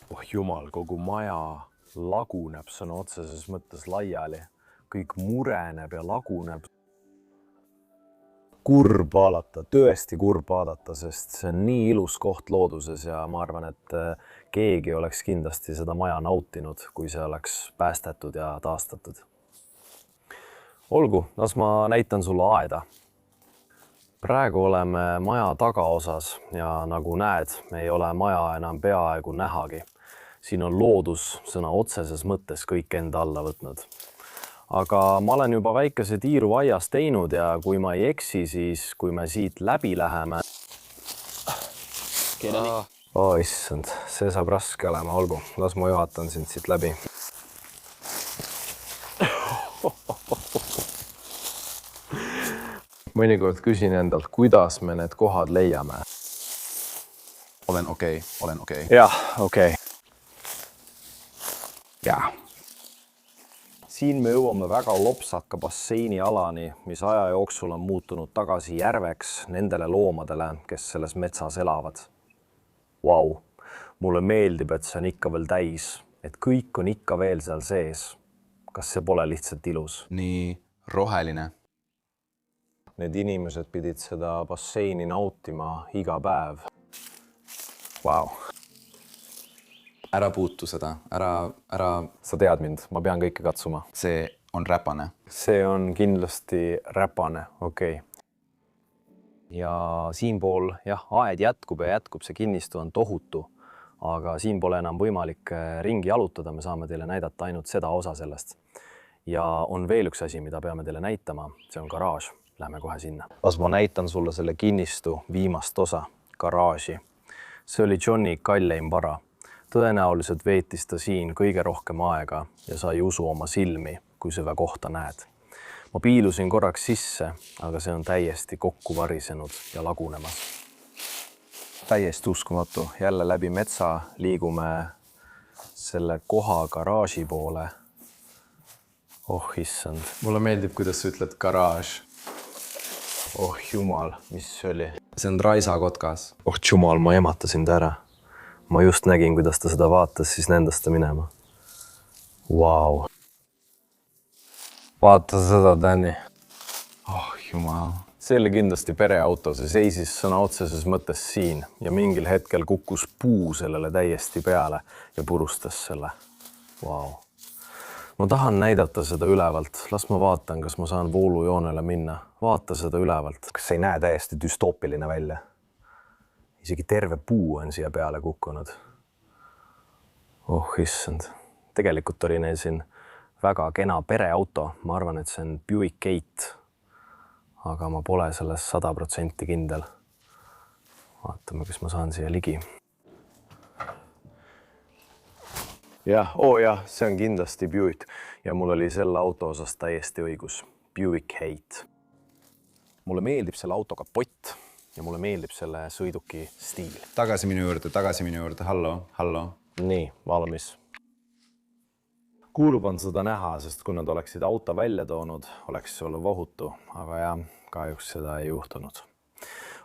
oh jumal, kogu maja laguneb sõna otseses mõttes laiali. kõik mureneb ja laguneb. kurb vaadata, tõesti kurb vaadata, sest see on nii ilus koht looduses ja ma arvan, et keegi oleks kindlasti seda maja nautinud, kui see oleks päästetud ja taastatud. olgu, las ma näitan sulle aeda. praegu oleme maja tagaosas ja nagu näed, me ei ole maja enam peaaegu nähagi. siin on loodus sõna otseses mõttes kõik enda alla võtnud. Aga ma olen juba väikese tiiru aias teinud ja kui ma ei eksi, siis kui me siit läbi läheme... issand, see saab raske olema, olgu, las ma juhatan sind siit läbi. mõnikord küsin endalt, kuidas me need kohad leiame. olen okei. jah, okei. jah. siin me jõuame väga lopsaka basseini alani, mis aja jooksul on muutunud tagasi järveks nendele loomadele, kes selles metsas elavad. Vau, mulle meeldib, et see on ikka veel täis, et kõik on ikka veel seal sees. Kas see pole lihtsalt ilus? nii roheline. Need inimesed pidid seda basseini nautima iga päev. Vau. ära puutu seda, ära... Sa tead mind, ma pean kõike katsuma. see on räpane. See on kindlasti räpane, okei. Ja siinpool, jah, aed jätkub ja jätkub, see kinnistu on tohutu, aga siin pole enam võimalik ringi jalutada, me saame teile näidata ainult seda osa sellest. ja on veel üks asi, mida peame teile näitama, see on garaaž. Lähme kohe sinna. Las ma näitan sulle selle kinnistu viimast osa, garaaži. See oli Johni kalleim vara. Tõenäoliselt veetis ta siin kõige rohkem aega ja sa ei usu oma silmi, kui seda kohta näed. Ma piilusin korraks sisse, aga see on täiesti kokku varisenud ja lagunemas. Täiesti uskumatu. Jälle läbi metsa liigume selle koha garaaži poole. Oh, issand. Mulle meeldib, kuidas sa ütled garaaž. Oh, jumal, mis see oli? See on Raisa kotkas. Oh, jumal, ma ematasin ta ära. Ma just nägin, kuidas ta seda vaatas, siis nendas ta minema. Vau. Vaata seda, Danny. Oh, jumal. See oli kindlasti pereauto, see seisis sõna otseses mõttes siin ja mingil hetkel kukkus puu sellele täiesti peale ja purustas selle. Vau. Ma tahan näidata seda ülevalt. Las ma vaatan, kas ma saan voolujoonele minna. Vaata seda ülevalt. Kas see ei näe täiesti düstoopiline välja? Isegi terve puu on siia peale kukkunud. Oh, issand. Tegelikult oli neil siin väga kena pereauto. Ma arvan, et see on Buick 8. Aga ma pole selles 100% kindel. Vaatame, kas ma saan siia ligi. Jah, see on kindlasti Buick ja mul oli selle auto osas täiesti õigus. Buick 8. Mulle meeldib selle auto kapott ja mulle meeldib selle sõiduki stiil. Tagasi minu juurde. Hallo. Nii, valmis. Kurb on seda näha, sest kui nad oleksid auto välja toonud, oleks see olnud ohutu, aga jah, kahjuks seda ei juhtunud.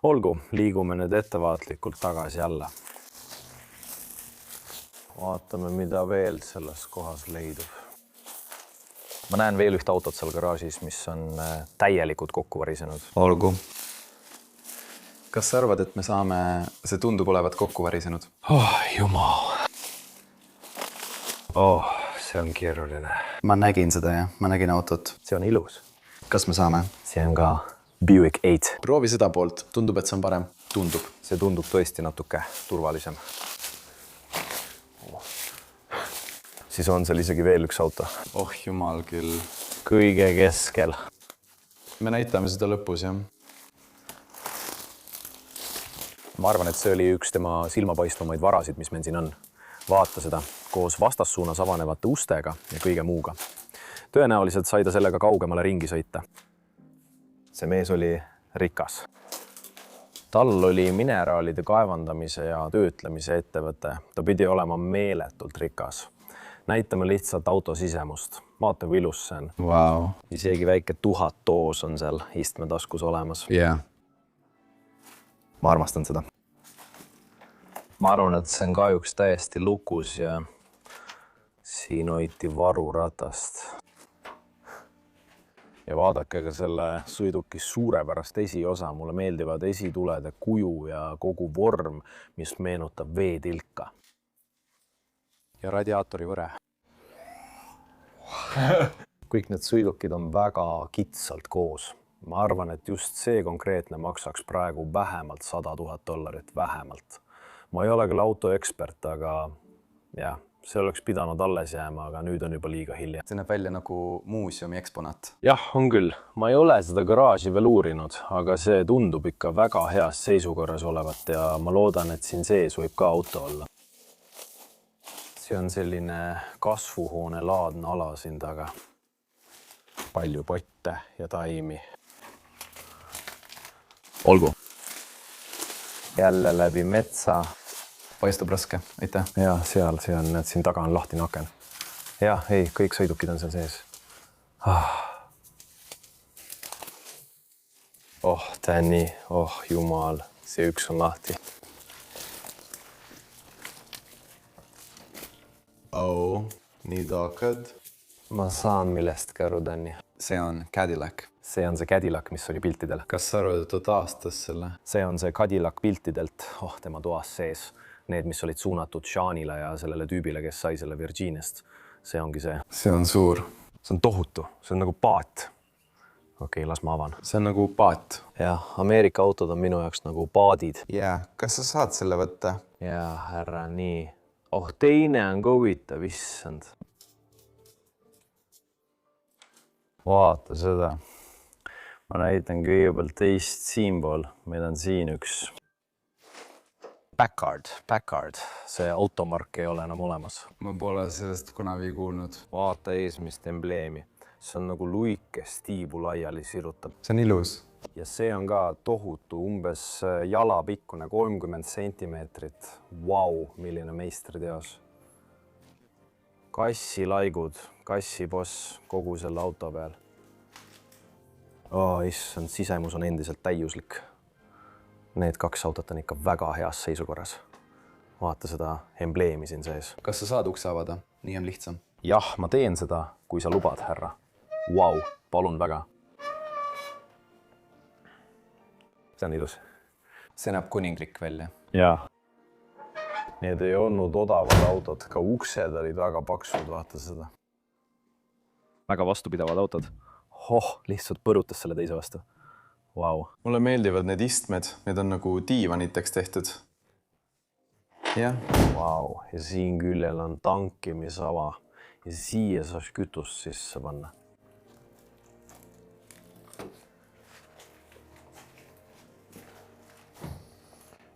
Olgu, liigume nüüd ettevaatlikult tagasi jälle. Vaatame, mida veel selles kohas leidub. Ma näen veel üht autot seal garaažis, mis on täielikult kokku varisenud. Olgu. Kas sa arvad, et me saame... See tundub olevat kokku varisenud? Oh, jumal. Oh, see on keeruline. Ma nägin seda, jah. Ma nägin autot. See on ilus. Kas me saame? See on ka Buick 8. Proovi seda poolt. Tundub, et see on parem. Tundub. See tundub tõesti natuke turvalisem. Siis on seal isegi veel üks auto. Oh, jumal küll. Kõige keskel. Me näitame seda lõpus, jah. Ma arvan, et see oli üks tema silmapaistvamaid varasid, mis meil siin on. Vaata seda koos vastassuunas avanevate ustega ja kõige muuga. Tõenäoliselt sai ta sellega kaugemale ringi sõita. See mees oli rikas. Tal oli mineraalide kaevandamise ja töötlemise ettevõte. Ta pidi olema meeletult rikas. Näitame lihtsalt auto sisemust. Vaata, kui ilus see on. Wow. Isegi väike 1000 doos on seal istmetaskus olemas. Yeah. Ma armastan seda. Ma arvan, et see on kahjuks täiesti lukus ja siin hoiti varuratast. Ja vaadake ka selle sõiduki suurepärast esiosa. Mulle meeldivad esitulede kuju ja kogu vorm, mis meenutab veetilka. Ja radiaatori võre. Kõik need sõidukid on väga kitsalt koos. Ma arvan, et just see konkreetne maksaks praegu vähemalt $100,000 vähemalt. Ma ei ole küll autoekspert, aga jah, see oleks pidanud alles jääma, aga nüüd on juba liiga hilja. See näeb välja nagu muuseumi eksponaat. Jah, on küll. Ma ei ole seda garaaži veel uurinud, aga see tundub ikka väga heas seisukorras olevat ja ma loodan, et siin sees võib ka auto olla. See on selline kasvuhoone laadne ala siin taga. Palju potte ja taimi. Olgu. Jälle läbi metsa. Paistub raske, aitäh. Ja, seal, näed, siin taga on lahtine aken. Ja, ei, kõik sõidukid on seal sees. Oh, Danny, oh, jumal, see üks on lahti. Oh, nii taakad. Ma saan millestki aru, Danny. See on Cadillac. See on see Cadillac, mis oli piltidel. Kas sa arvad, et ta taastas selle? See on see Cadillac piltidelt, tema toas sees. Need, mis olid suunatud Seanile ja sellele tüübile, kes sai selle Virginiast. See ongi see. See on suur. See on tohutu. See on nagu paat. Okei, las ma avan. See on nagu paat. Jah, Ameerika autod on minu jaoks nagu paadid. Jaa, kas sa saad selle võtta? Jaa, härra, nii. Oh, teine on ka huvitav, issand. vaata seda. Ma näitan kõigepealt teist siinpool. Meil on siin üks Packard. See automark ei ole enam olemas. Ma pole sellest kunagi kuulnud. Vaata eesmist embleemi. See on nagu luik, kes tiibu laiali sirutab. see on ilus. Ja see on ka tohutu, umbes jalapikkune, 30 sentimeetrit. Vau, milline meistriteos. Kassilaigud, kassiboss kogu selle auto peal. Issand, sisemus on endiselt täiuslik. Need kaks autot on ikka väga heas seisukorras. Vaata seda embleemi siin sees. kas sa saad ukse avada? Nii on lihtsam. Jah, ma teen seda, kui sa lubad, härra. Vau, palun väga. See on ilus. see näeb kuninglik välja. Jaa. Need ei olnud odavad autod, ka uksed olid väga paksud, vaata seda. Väga vastupidavad autod. Lihtsalt põrutas selle teise vastu. Vau. Mulle meeldivad need istmed, need on nagu diivaniteks tehtud. Jah. Vau. Ja siin küljel on tankimisava ja siia saaks kütust sisse panna.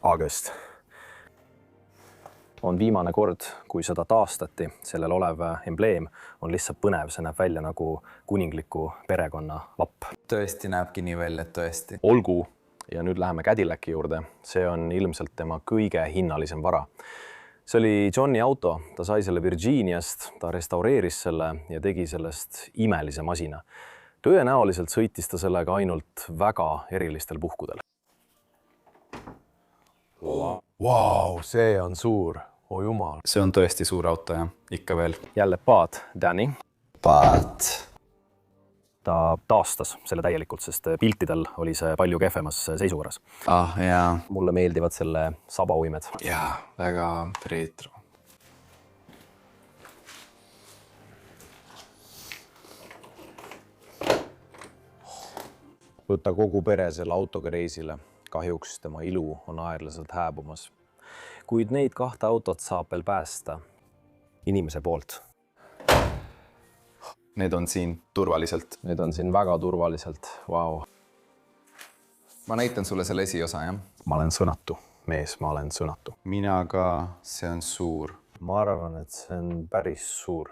August. On viimane kord, kui seda taastati, sellel olev embleem on lihtsalt põnev, see näeb välja nagu kuningliku perekonna lapp. Tõesti näebki nii välja, et tõesti. Olgu, ja nüüd läheme Cadillaki juurde. See on ilmselt tema kõige hinnalisem vara. See oli Johni auto, ta sai selle Virginiast, ta restaureeris selle ja tegi sellest imelise masina. Tõenäoliselt sõitis ta sellega ainult väga erilistel puhkudel. Vau, see on suur. Jumal. See on tõesti suur auto, jah. Ikka veel. Jälle paat, Danny. Paat. Ta taastas selle täielikult, sest piltidel oli see palju kehvemas seisukorras. Jaa. Mulle meeldivad selle sabauimed. Jaa, väga retro. Võtta kogu pere selle autoga reisile. Kahjuks tema ilu on aeglaselt hääbumas. Kuid neid kahte autot saab veel päästa inimese poolt. Need on siin turvaliselt. Need on siin väga turvaliselt. Vau. Ma näitan sulle selle esiosa, jah? Ma olen sõnatu. Mees, ma olen sõnatu. Mina ka. See on suur. Ma arvan, et see on päris suur.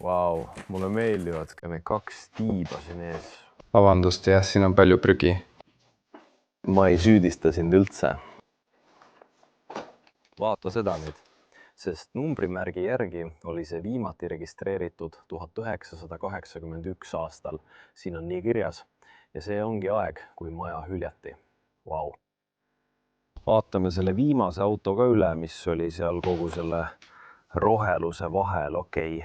Vau, mulle meeldivad ka need kaks tiiba siin ees. Vabandust, jah, siin on palju prügi. Ma ei süüdista sind üldse. Vaata seda nüüd, sest numbrimärgi järgi oli see viimati registreeritud 1981 aastal. Siin on nii kirjas ja see ongi aeg, kui maja hüljati. Vau. Vaatame selle viimase auto ka üle, mis oli seal kogu selle roheluse vahel, okei.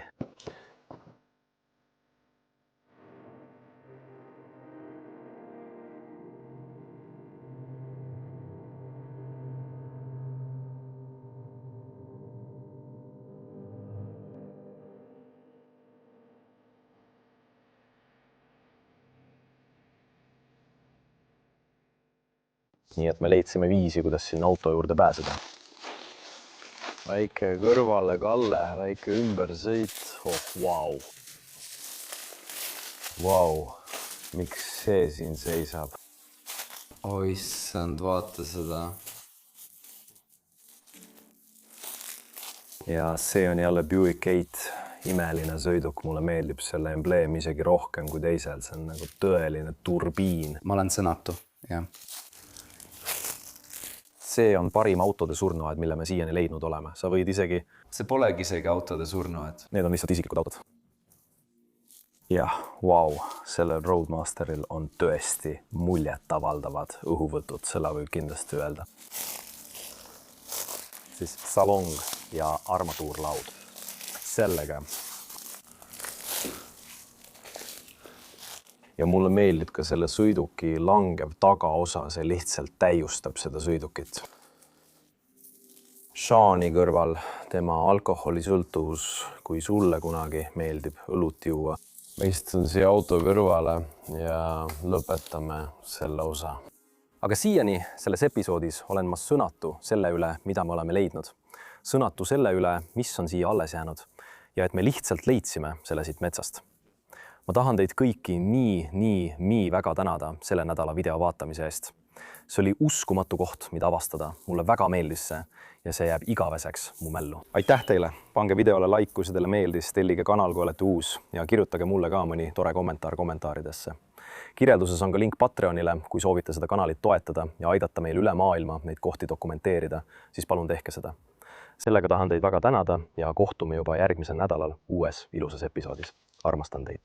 Nii et me leidsime viisi, kuidas sinna auto juurde pääseda. Väike kõrvale kalle, väike ümbersõit. Vau. Vau. Miks see siin seisab? Issand, vaata seda. Ja see on jälle Buick 8. Imeline sõiduk, mulle meeldib selle embleem isegi rohkem kui teisel. See on nagu tõeline turbiin. Ma olen sõnatu, jah. See on parim autode surnuaed, mille me siiani leidnud oleme. Sa võid isegi... See polegi isegi autode surnuaed. Need on lihtsalt isiklikud autod. Jah, vau. Sellel Roadmasteril on tõesti muljetavaldavad õhuvõtud, selle võib kindlasti öelda. Siis salong ja armatuurlaud. Sellega. Ja mulle meeldib ka selle sõiduki langev tagaosa, see lihtsalt täiustab seda sõidukit. Seani kõrval tema alkoholisõltuvus, kui sulle kunagi meeldib õlut juua. Ma istun siia auto kõrvale ja lõpetame selle osa. Aga siiani selles episoodis olen ma sõnatu selle üle, mida me oleme leidnud. Sõnatu selle üle, mis on siia alles jäänud ja et me lihtsalt leidsime selle siit metsast. ma tahan teid kõiki nii väga tänada selle nädala video vaatamise eest. See oli uskumatu koht, mida avastada. Mulle väga meeldis see ja see jääb igaveseks mu mällu. Aitäh teile! Pange videole like, kui see teile meeldis, tellige kanal, kui olete uus ja kirjutage mulle ka mõni tore kommentaar kommentaaridesse. Kirjelduses on ka link Patreonile, kui soovite seda kanalit toetada ja aidata meil üle maailma neid kohti dokumenteerida, siis palun tehke seda. Sellega tahan teid väga tänada ja kohtume juba järgmisel nädalal uues ilusas episoodis. Armastan teid!